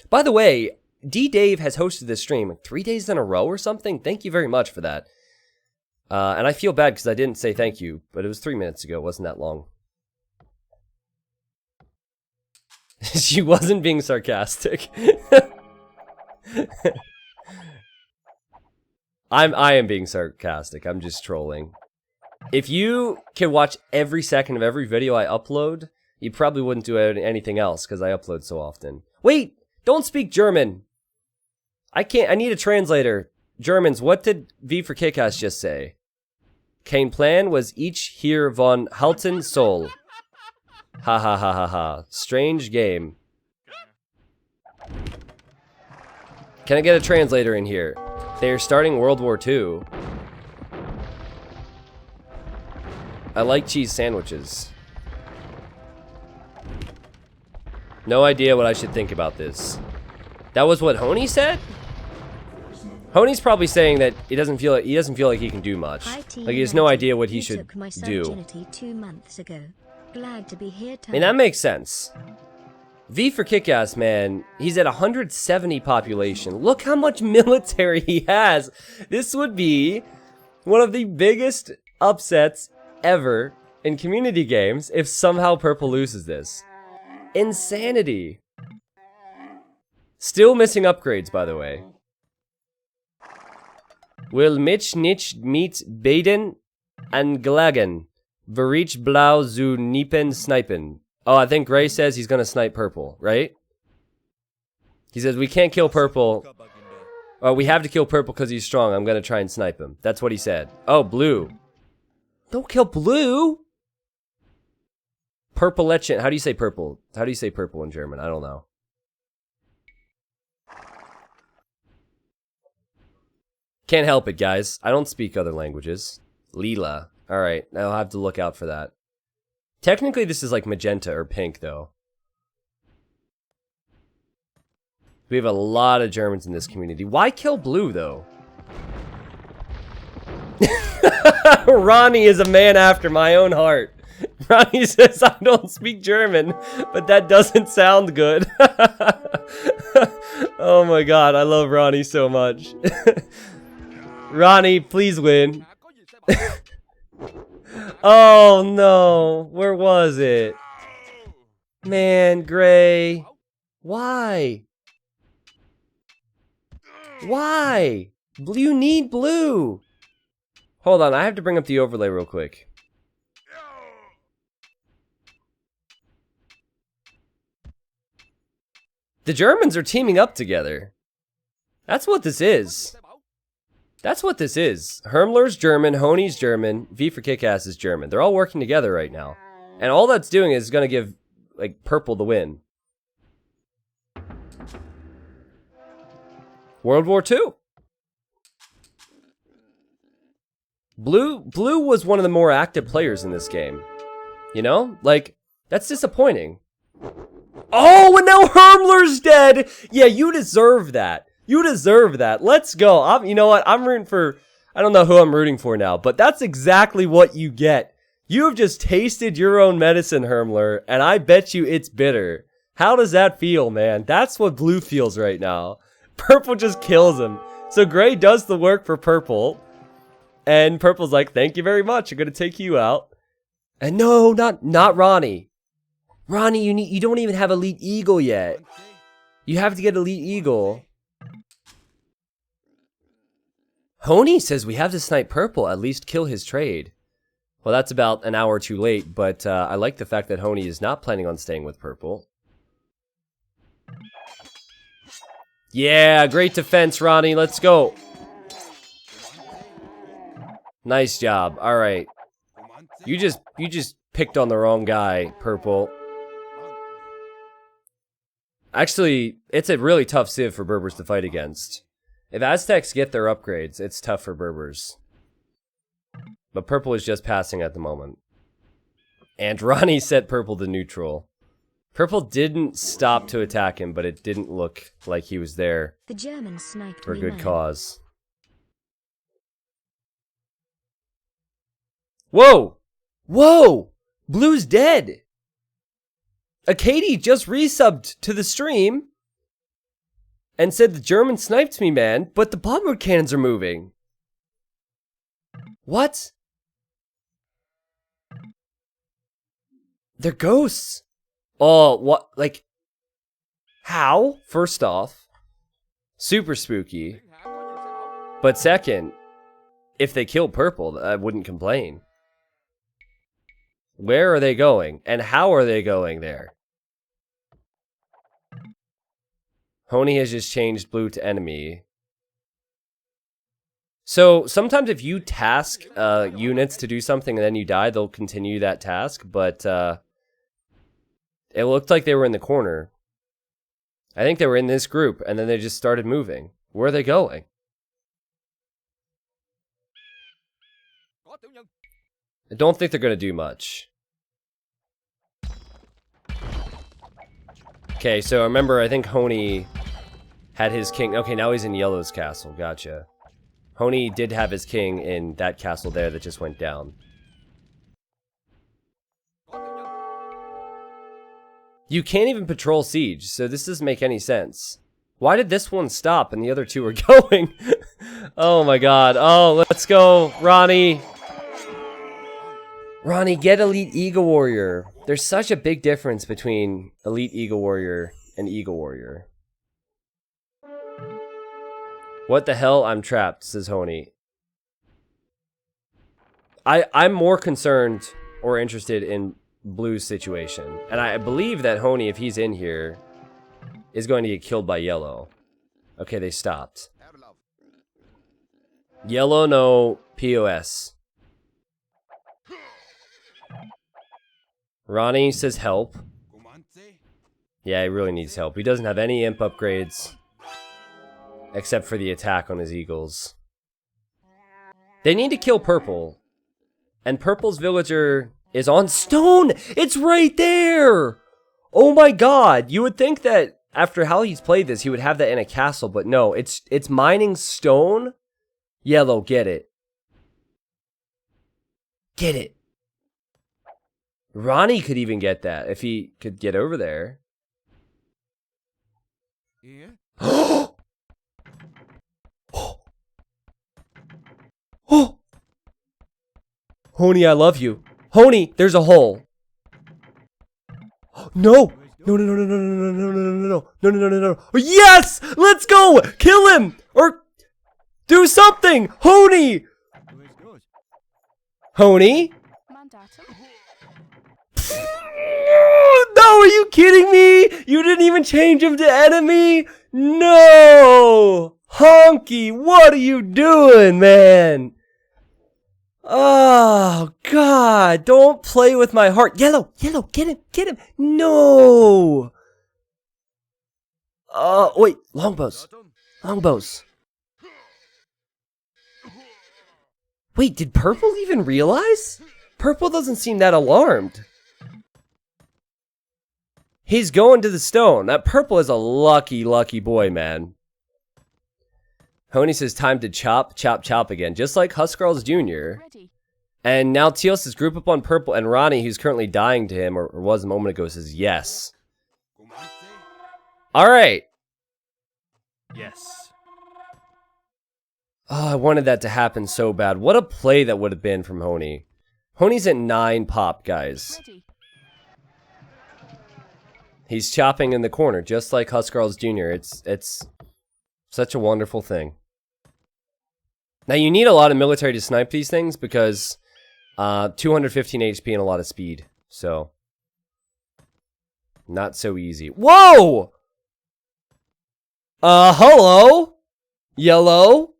By the way, D-Dave has hosted this stream like 3 days in a row or something. Thank you very much for that. And I feel bad because I didn't say thank you, but it was 3 minutes ago. It wasn't that long. She wasn't being sarcastic. I am being sarcastic. I'm just trolling. If you can watch every second of every video I upload, you probably wouldn't do anything else because I upload so often. Wait, don't speak German. I need a translator. Germans, what did V for Kickass just say? Kein Plan was each hier von halten soll. Ha ha ha ha ha. Strange game. Can I get a translator in here? They're starting World War II. I like cheese sandwiches. No idea what I should think about this. That was what Honey said? Honey's probably saying that he doesn't feel like he can do much. Like he has no idea what he should do. 2 months ago. Glad to be here. I mean, that makes sense. V for Kickass, man, he's at 170 population. Look how much military he has. This would be one of the biggest upsets ever in community games if somehow Purple loses this. Insanity. Still missing upgrades, by the way. Will Mitch nicht meet Baden and Glagen? Verich blau zu Niepen snipen. Oh, I think Gray says he's gonna snipe Purple, right? He says, we can't kill Purple. Oh, we have to kill Purple because he's strong. I'm gonna try and snipe him. That's what he said. Oh, Blue. Don't kill Blue! Purple Legend. How do you say purple? How do you say purple in German? I don't know. Can't help it, guys. I don't speak other languages. Lila. Alright, I'll have to look out for that. Technically, this is like magenta or pink, though. We have a lot of Germans in this community. Why kill Blue, though? Ronnie is a man after my own heart. Ronnie says, I don't speak German, but that doesn't sound good. Oh my god, I love Ronnie so much. Ronnie, please win. Oh no, where was it? Man, Gray. Why? Why? You need blue. Hold on, I have to bring up the overlay real quick. The Germans are teaming up together. That's what this is. That's what this is. Hermler's German, Honey's German, V for Kickass is German. They're all working together right now. And all that's doing is going to give, like, purple the win. World War II. Blue was one of the more active players in this game. You know? Like, that's disappointing. Oh, and now Hermler's dead! Yeah, you deserve that. You deserve that. Let's go. You know what? I'm rooting for... I don't know who I'm rooting for now, but that's exactly what you get. You have just tasted your own medicine, Hermler, and I bet you it's bitter. How does that feel, man? That's what blue feels right now. Purple just kills him. So Gray does the work for purple. And purple's like, thank you very much. I'm going to take you out. And no, not Ronnie. Ronnie, you don't even have Elite Eagle yet. You have to get Elite Eagle. Honey says we have to snipe purple, at least kill his trade. Well, that's about an hour too late, but I like the fact that Honey is not planning on staying with purple. Yeah, great defense, Ronnie. Let's go. Nice job. All right. You just picked on the wrong guy, purple. Actually, it's a really tough civ for Berbers to fight against. If Aztecs get their upgrades, it's tough for Berbers. But purple is just passing at the moment. And Ronnie set purple to neutral. Purple didn't stop to attack him, but it didn't look like he was there The Germans sniped for a me, good man. cause. Whoa! Whoa! Blue's dead! Akadi just resubbed to the stream and said the German sniped me, man, but the bombard cannons are moving. What? They're ghosts. Oh, what? Like, how? First off, super spooky. But second, if they kill purple, I wouldn't complain. Where are they going? And how are they going there? Honey has just changed blue to enemy. So sometimes if you task units to do something and then you die, they'll continue that task. But it looked like they were in the corner. I think they were in this group and then they just started moving. Where are they going? I don't think they're going to do much. Okay, so remember, I think Honey had his king. Okay, now he's in Yellow's castle. Gotcha. Honey did have his king in that castle there that just went down. You can't even patrol siege, so this doesn't make any sense. Why did this one stop and the other two are going? Oh my god. Oh, let's go, Ronnie. Ronnie, get Elite Eagle Warrior. There's such a big difference between Elite Eagle Warrior and Eagle Warrior. What the hell? I'm trapped, says Honey. I'm more concerned or interested in Blue's situation. And I believe that Honey, if he's in here, is going to get killed by Yellow. Okay, they stopped. Yellow, no POS. Ronnie says help. Yeah, he really needs help. He doesn't have any imp upgrades. Except for the attack on his eagles. They need to kill purple. And purple's villager is on stone! It's right there! Oh my god! You would think that after how he's played this, he would have that in a castle, but no. It's mining stone. Yellow, get it. Get it. Ronnie could even get that if he could get over there. Oh! Oh! Honey, I love you. Honey, there's a hole. No! No, no, no, no, no, no, no, no, no, no, no, no, no, no, no. Yes! Let's go! Kill him! Or do something! Honey! Honey? No, are you kidding me? You didn't even change him to enemy? No! Honky, what are you doing, man? Oh, God, don't play with my heart. Yellow, yellow, get him, no! Wait, longbows. Longbows. Wait, did Purple even realize? Purple doesn't seem that alarmed. He's going to the stone. That Purple is a lucky, lucky boy, man. Honey says time to chop, chop, chop again, just like Huskarls Jr. And now Teal says group up on Purple, and Ronnie, who's currently dying to him, or was a moment ago, says yes. Alright. Yes. Oh, I wanted that to happen so bad. What a play that would have been from Honey. Honey's at 9 pop, guys. He's chopping in the corner, just like Huskarls Jr. It's such a wonderful thing. Now, you need a lot of military to snipe these things because 215 HP and a lot of speed. So, not so easy. Whoa! Hello? Yellow?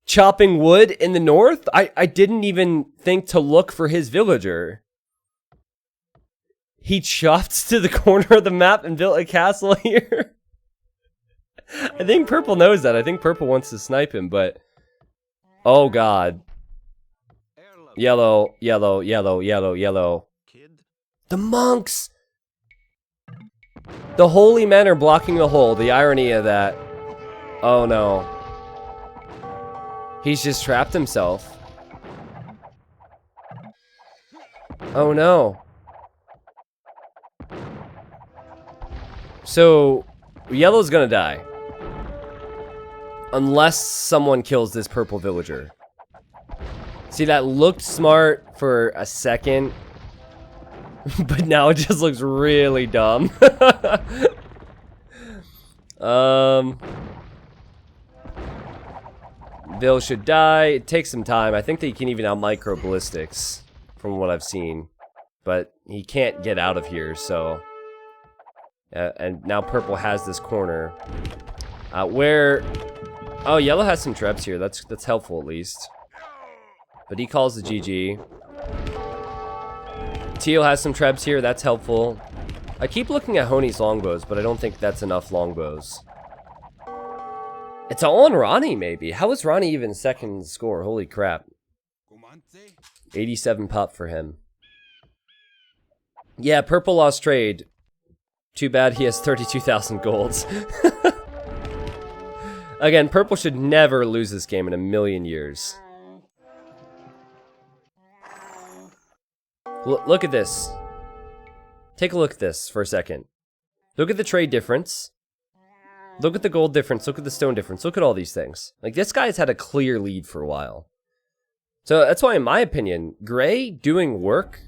Chopping wood in the north? I didn't even think to look for his villager. He chopped to the corner of the map and built a castle here. I think Purple knows that. I think Purple wants to snipe him, but... Oh, God. Yellow, yellow, yellow, yellow, yellow. The monks! The holy men are blocking the hole. The irony of that. Oh, no. He's just trapped himself. Oh, no. So, Yellow's gonna die. Unless someone kills this Purple villager. See, that looked smart for a second. But now it just looks really dumb. Bill should die. It takes some time. I think that he can even out micro ballistics. From what I've seen. But he can't get out of here, so... and now Purple has this corner. Where... Oh, Yellow has some trebs here. That's helpful, at least. But he calls the GG. Teal has some trebs here. That's helpful. I keep looking at Honey's longbows, but I don't think that's enough longbows. It's all on Ronnie, maybe. How is Ronnie even second score? Holy crap. 87 pop for him. Yeah, Purple lost trade. Too bad he has 32,000 golds. Again, Purple should never lose this game in a million years. Look at this. Take a look at this for a second. Look at the trade difference. Look at the gold difference. Look at the stone difference. Look at all these things. Like, this guy's had a clear lead for a while. So that's why, in my opinion, Gray doing work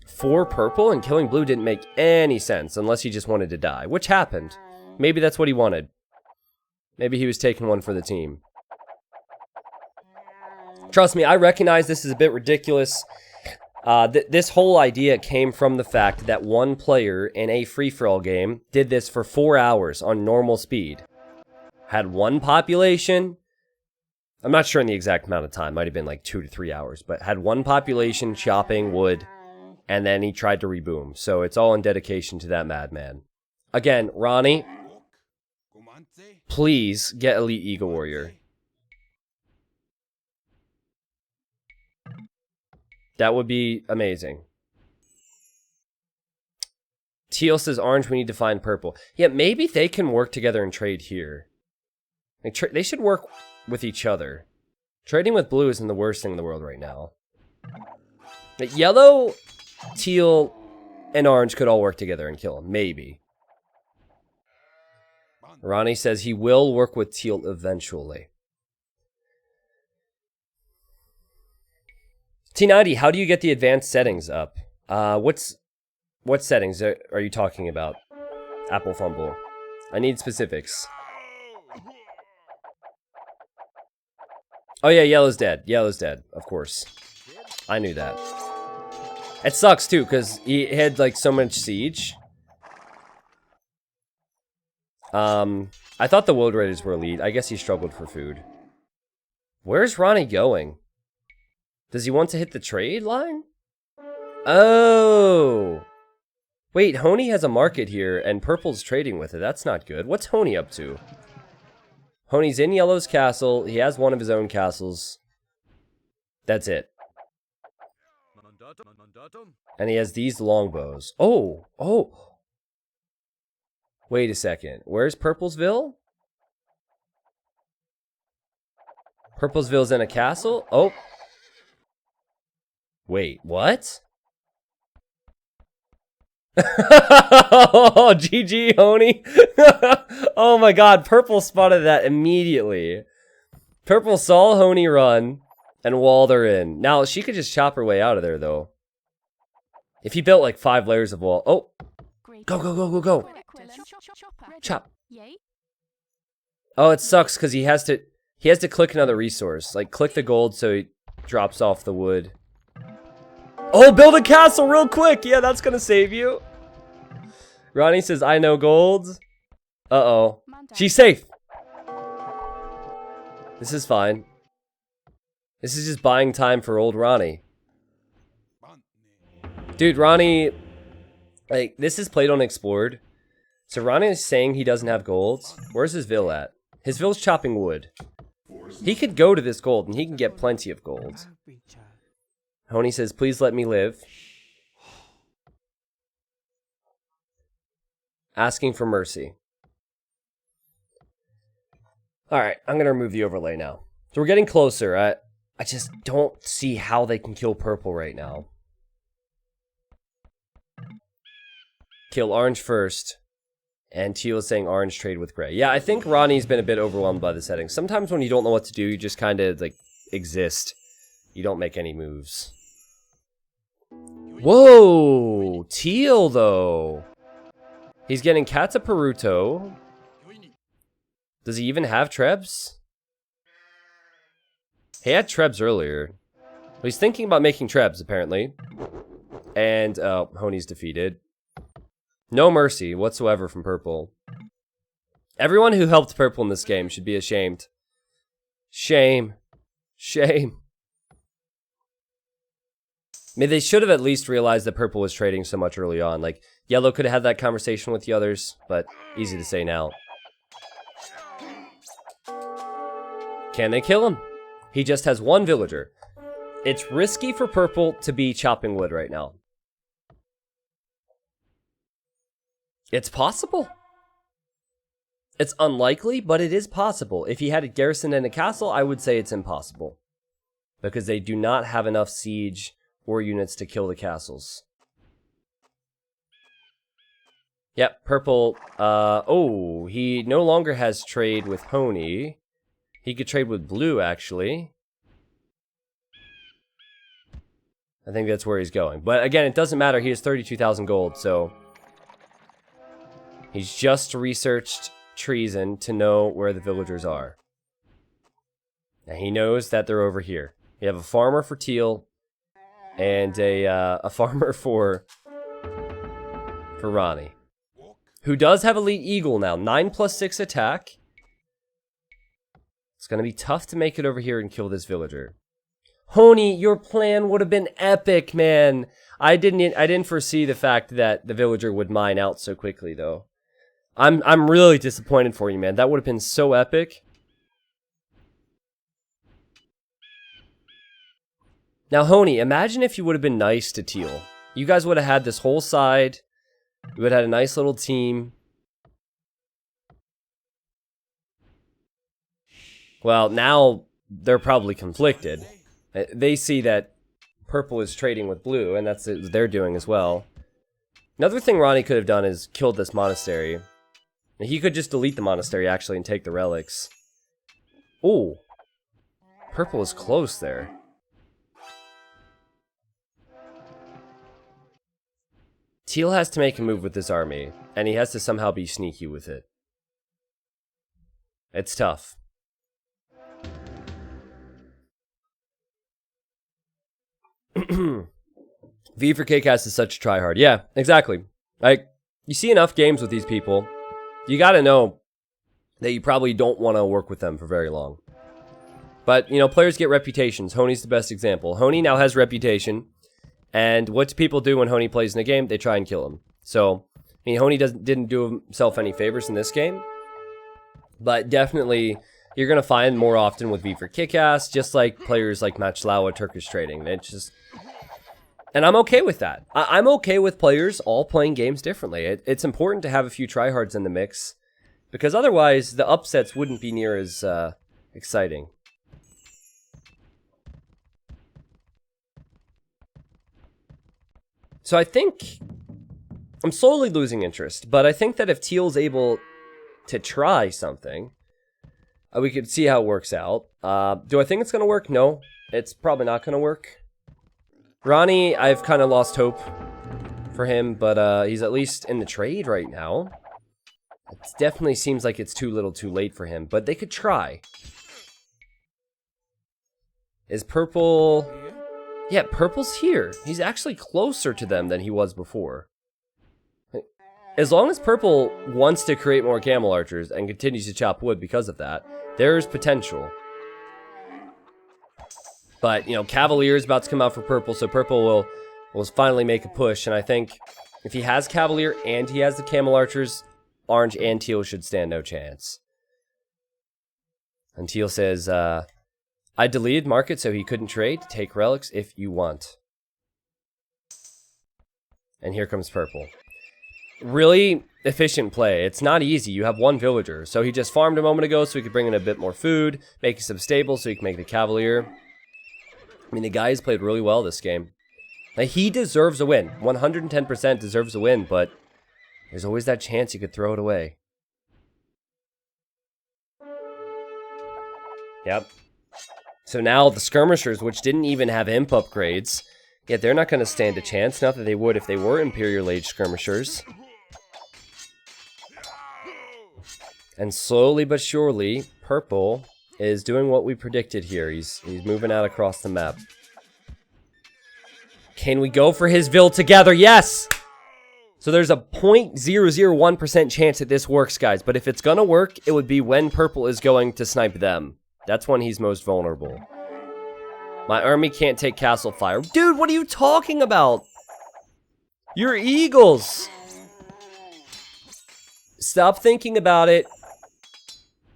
for Purple and killing Blue didn't make any sense unless he just wanted to die, which happened. Maybe that's what he wanted. Maybe he was taking one for the team. Trust me, I recognize this is a bit ridiculous. This whole idea came from the fact that one player in a free-for-all game did this for 4 hours on normal speed. Had one population. I'm not sure in the exact amount of time. Might have been like 2 to 3 hours. But had one population chopping wood. And then he tried to reboom. So it's all in dedication to that madman. Again, Ronnie, please get Elite Eagle Warrior. That would be amazing. Teal says, orange, we need to find purple. Yeah, maybe they can work together and trade here. Like, they should work with each other. Trading with blue isn't the worst thing in the world right now. But yellow Teal and Orange could all work together and kill him. Maybe. Ronnie says he will work with Teal eventually. T90, how do you get the advanced settings up? What settings are you talking about? Apple Fumble. I need specifics. Oh yeah, Yellow's dead. Yellow's dead, of course. I knew that. It sucks too, because he had like so much siege. I thought the Wood Raiders were elite. I guess he struggled for food. Where's Ronnie going? Does he want to hit the trade line? Oh! Wait, Honey has a market here, and Purple's trading with it. That's not good. What's Honey up to? Honey's in Yellow's castle. He has one of his own castles. That's it. And he has these longbows. Oh! Oh! Wait a second. Where's Purplesville? Purplesville's in a castle? Oh! Wait, what? Oh, GG, Honey. Oh my god, Purple spotted that immediately. Purple saw Honey run and walled her in. Now, she could just chop her way out of there, though. If he built like 5 layers of wall. Oh! Go, go, go, go, go! Chop. Oh, it sucks because he has to click another resource. Like, click the gold so he drops off the wood. Oh, build a castle real quick! Yeah, that's gonna save you. Ronnie says, I know gold. Uh-oh. She's safe! This is fine. This is just buying time for old Ronnie. Dude, Ronnie... Like, this is played on Explored. So Ronnie is saying he doesn't have gold. Where's his vill at? His vill's chopping wood. He could go to this gold, and he can get plenty of gold. Honey says, please let me live. Asking for mercy. Alright, I'm going to remove the overlay now. So we're getting closer. I just don't see how they can kill Purple right now. Kill Orange first. And Teal is saying Orange trade with Gray. Yeah, I think Ronnie's been a bit overwhelmed by the settings. Sometimes when you don't know what to do, you just kind of, like, exist. You don't make any moves. Whoa! Teal, though. He's getting Kata Peruto. Does he even have Trebs? He had Trebs earlier. Well, he's thinking about making Trebs, apparently. And, Honey's defeated. No mercy whatsoever from Purple. Everyone who helped Purple in this game should be ashamed. Shame. Shame. I mean, they should have at least realized that Purple was trading so much early on. Like, Yellow could have had that conversation with the others, but easy to say now. Can they kill him? He just has one villager. It's risky for Purple to be chopping wood right now. It's possible. It's unlikely, but it is possible. If he had a garrison and a castle, I would say it's impossible. Because they do not have enough siege or units to kill the castles. Yep, Purple, oh, he no longer has trade with Honey. He could trade with Blue, actually. I think that's where he's going. But again, it doesn't matter, he has 32,000 gold, so... He's just researched treason to know where the villagers are. Now he knows that they're over here. We have a farmer for Teal, and a farmer for Ronnie. Who does have Elite Eagle now. 9+6 attack. It's going to be tough to make it over here and kill this villager. Honey, your plan would have been epic, man. I didn't foresee the fact that the villager would mine out so quickly, though. I'm really disappointed for you, man. That would have been so epic. Now, Honey, imagine if you would have been nice to Teal. You guys would have had this whole side. You would have had a nice little team. Well, now they're probably conflicted. They see that purple is trading with blue, and that's what they're doing as well. Another thing Ronnie could have done is killed this monastery. He could just delete the monastery, actually, and take the relics. Ooh. Purple is close there. Teal has to make a move with this army, and he has to somehow be sneaky with it. It's tough. V for K-Cast is such a tryhard. Yeah, exactly. Like, you see enough games with these people, you gotta know that you probably don't want to work with them for very long. But, you know, players get reputations. Honey's the best example. Honey now has reputation, and what do people do when Honey plays in a game? They try and kill him. So, I mean, Honey didn't do himself any favors in this game, but definitely you're gonna find more often with V for Kick-Ass, just like players like Matchlawa, Turkish Trading. It's just, and I'm okay with that. I'm okay with players all playing games differently. It's important to have a few tryhards in the mix, because otherwise the upsets wouldn't be near as exciting. So I think I'm slowly losing interest, but I think that if Teal's able to try something, we could see how it works out. Do I think it's going to work? No, it's probably not going to work. Ronnie, I've kind of lost hope for him, but he's at least in the trade right now. It definitely seems like it's too little too late for him, but they could try. Is purple... Yeah, purple's here. He's actually closer to them than he was before. As long as purple wants to create more camel archers and continues to chop wood because of that, there's potential. But, you know, Cavalier is about to come out for purple, so purple will finally make a push. And I think if he has Cavalier and he has the camel archers, orange and teal should stand no chance. And teal says, I deleted market so he couldn't trade. Take relics if you want. And here comes purple. Really efficient play. It's not easy. You have one villager. So he just farmed a moment ago so he could bring in a bit more food, make some stable so he can make the Cavalier. I mean, the guy has played really well this game. Like, he deserves a win. 110% deserves a win, but there's always that chance he could throw it away. Yep. So now the skirmishers, which didn't even have imp upgrades, yet they're not going to stand a chance. Not that they would if they were Imperial Age skirmishers. And slowly but surely, purple is doing what we predicted here. He's moving out across the map. Can we go for his Ville together? Yes! So there's a 0.001% chance that this works, guys. But if it's going to work, it would be when purple is going to snipe them. That's when he's most vulnerable. My army can't take castle fire. Dude, what are you talking about? You're eagles. Stop thinking about it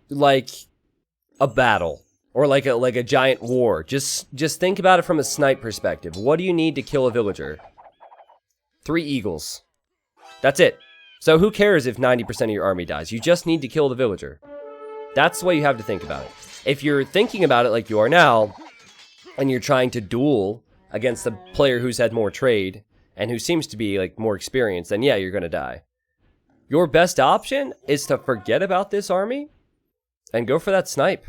like a battle or like a giant war. Just think about it from a snipe perspective. What do you need to kill a villager? 3 eagles. That's it. So who cares if 90% of your army dies? You just need to kill the villager. That's the way you have to think about it. If you're thinking about it like you are now, and you're trying to duel against the player who's had more trade, and who seems to be, like, more experienced, then yeah, you're gonna die. Your best option is to forget about this army, and go for that snipe.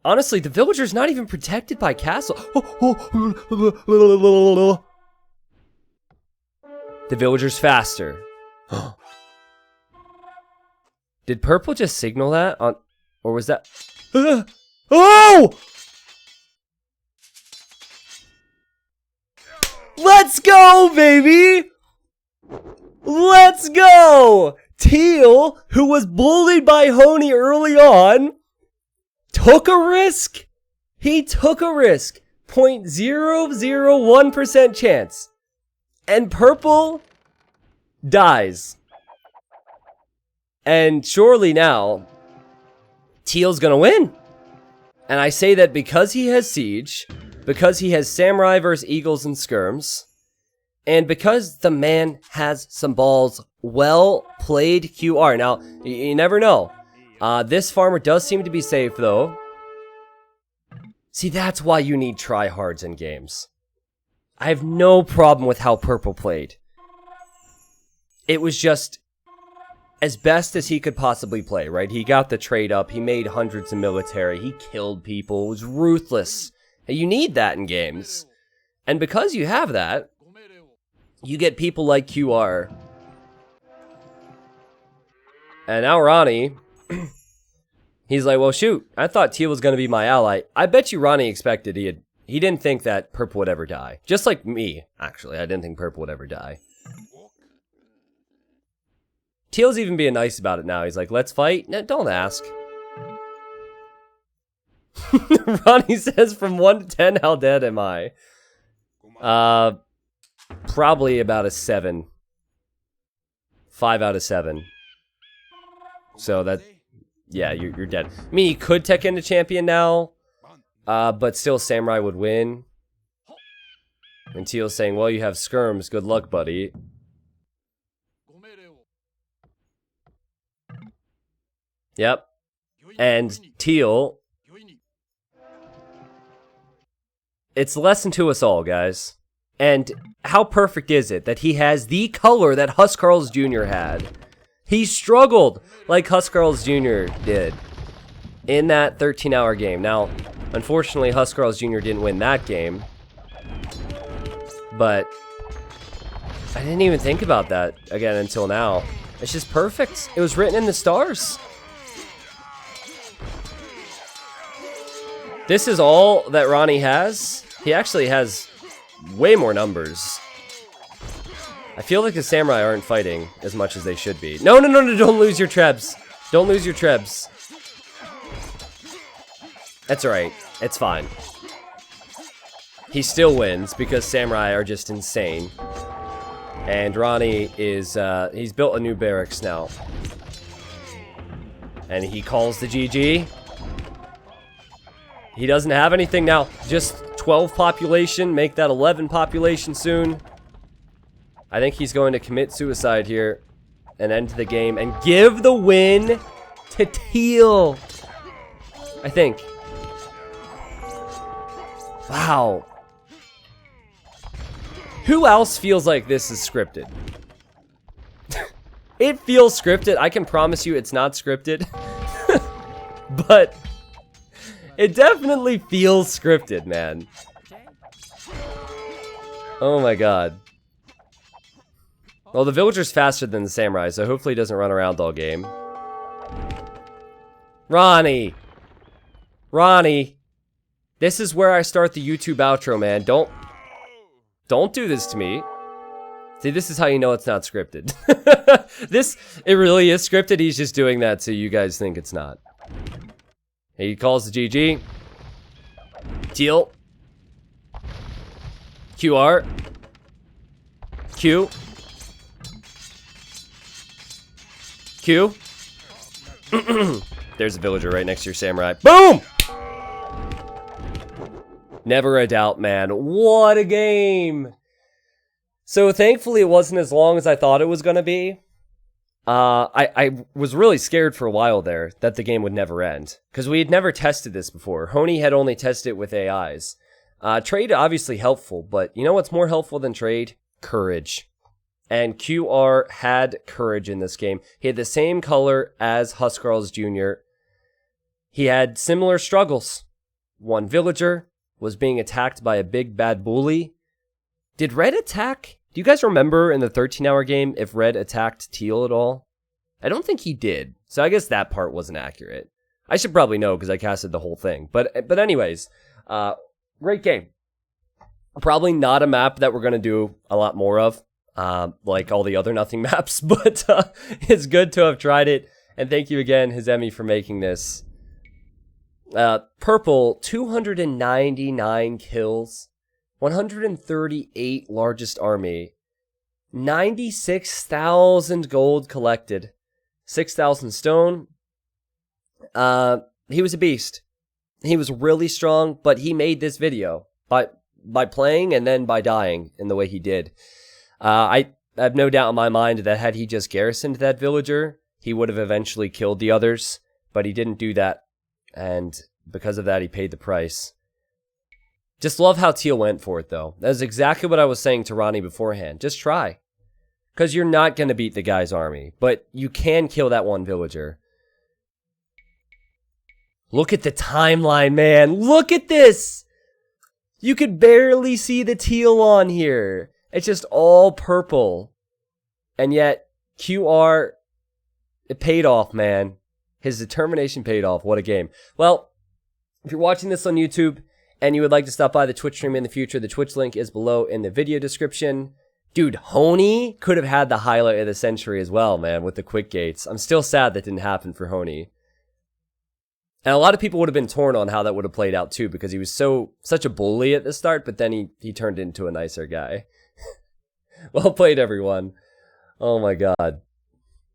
Honestly, the villager's not even protected by castle. The villager's faster. Did purple just signal that on, or was that? Oh! Let's go, baby! Let's go! Teal, who was bullied by Honey early on, took a risk. He took a risk. 0.001% chance. And purple dies. And surely now, Teal's gonna win. And I say that because he has Siege, because he has Samurai versus Eagles and Skirms, and because the man has some balls. Well played, QR. Now, you never know. This farmer does seem to be safe, though. See, that's why you need tryhards in games. I have no problem with how Purple played. It was just as best as he could possibly play, right? He got the trade up, he made hundreds of military, he killed people, it was ruthless. And you need that in games. And because you have that, you get people like QR. And now Ronnie, he's like, well, shoot, I thought Teal was going to be my ally. I bet you Ronnie expected he didn't think that Purple would ever die. Just like me, actually. I didn't think Purple would ever die. Teal's even being nice about it now. He's like, let's fight? No, don't ask. Ronnie says, from 1 to 10, how dead am I? Probably about a 7. 5 out of 7. So that, yeah, you're dead. I mean, he could tech into champion now, but still Samurai would win. And Teal's saying, well, you have skirms. Good luck, buddy. Yep. And Teal, it's a lesson to us all, guys. And how perfect is it that he has the color that Huskarls Jr. had? He struggled like Huskarls Jr. did in that 13-hour game. Now, unfortunately, Huskarls Jr. didn't win that game. But I didn't even think about that again until now. It's just perfect. It was written in the stars. This is all that Ronnie has. He actually has way more numbers. I feel like the Samurai aren't fighting as much as they should be. No, no, no, no, don't lose your trebs. Don't lose your trebs. That's alright. It's fine. He still wins because Samurai are just insane. And Ronnie is, he's built a new barracks now. And he calls the GG. He doesn't have anything now. Just 12 population. Make that 11 population soon. I think he's going to commit suicide here and end the game and give the win to Teal. I think. Wow. Who else feels like this is scripted? It feels scripted. I can promise you it's not scripted. But it definitely feels scripted, man. Oh my god. Well, the villager's faster than the samurai, so hopefully he doesn't run around all game. Ronnie! Ronnie! This is where I start the YouTube outro, man. Don't do this to me. See, this is how you know it's not scripted. It really is scripted. He's just doing that so you guys think it's not. He calls the GG. Teal. QR. Q. Q. There's a villager right next to your samurai. Boom! Never a doubt, man. What a game! So thankfully it wasn't as long as I thought it was going to be. I was really scared for a while there that the game would never end. Because we had never tested this before. Honey had only tested it with AIs. Trade obviously helpful, but you know what's more helpful than trade? Courage. And QR had courage in this game. He had the same color as Huskarls Jr. He had similar struggles. One villager was being attacked by a big bad bully. Did Red attack? Do you guys remember in the 13-hour game if Red attacked Teal at all? I don't think he did. So I guess that part wasn't accurate. I should probably know because I casted the whole thing. But anyways, great game. Probably not a map that we're going to do a lot more of. Like all the other nothing maps. But it's good to have tried it. And thank you again, Hizemi, for making this. Purple, 299 kills. 138 largest army, 96,000 gold collected, 6,000 stone. He was a beast. He was really strong, but he made this video by playing and then by dying in the way he did. I have no doubt in my mind that had he just garrisoned that villager, he would have eventually killed the others, but he didn't do that, and because of that, he paid the price. Just love how Teal went for it, though. That's exactly what I was saying to Ronnie beforehand. Just try. Because you're not going to beat the guy's army. But you can kill that one villager. Look at the timeline, man. Look at this. You could barely see the teal on here. It's just all purple. And yet, QR, it paid off, man. His determination paid off. What a game. Well, if you're watching this on YouTube and you would like to stop by the Twitch stream in the future, the Twitch link is below in the video description. Dude, Honey could have had the highlight of the century as well, man, with the quick gates. I'm still sad that didn't happen for Honey. And a lot of people would have been torn on how that would have played out too, because he was such a bully at the start, but then he turned into a nicer guy. Well played, everyone. Oh my god.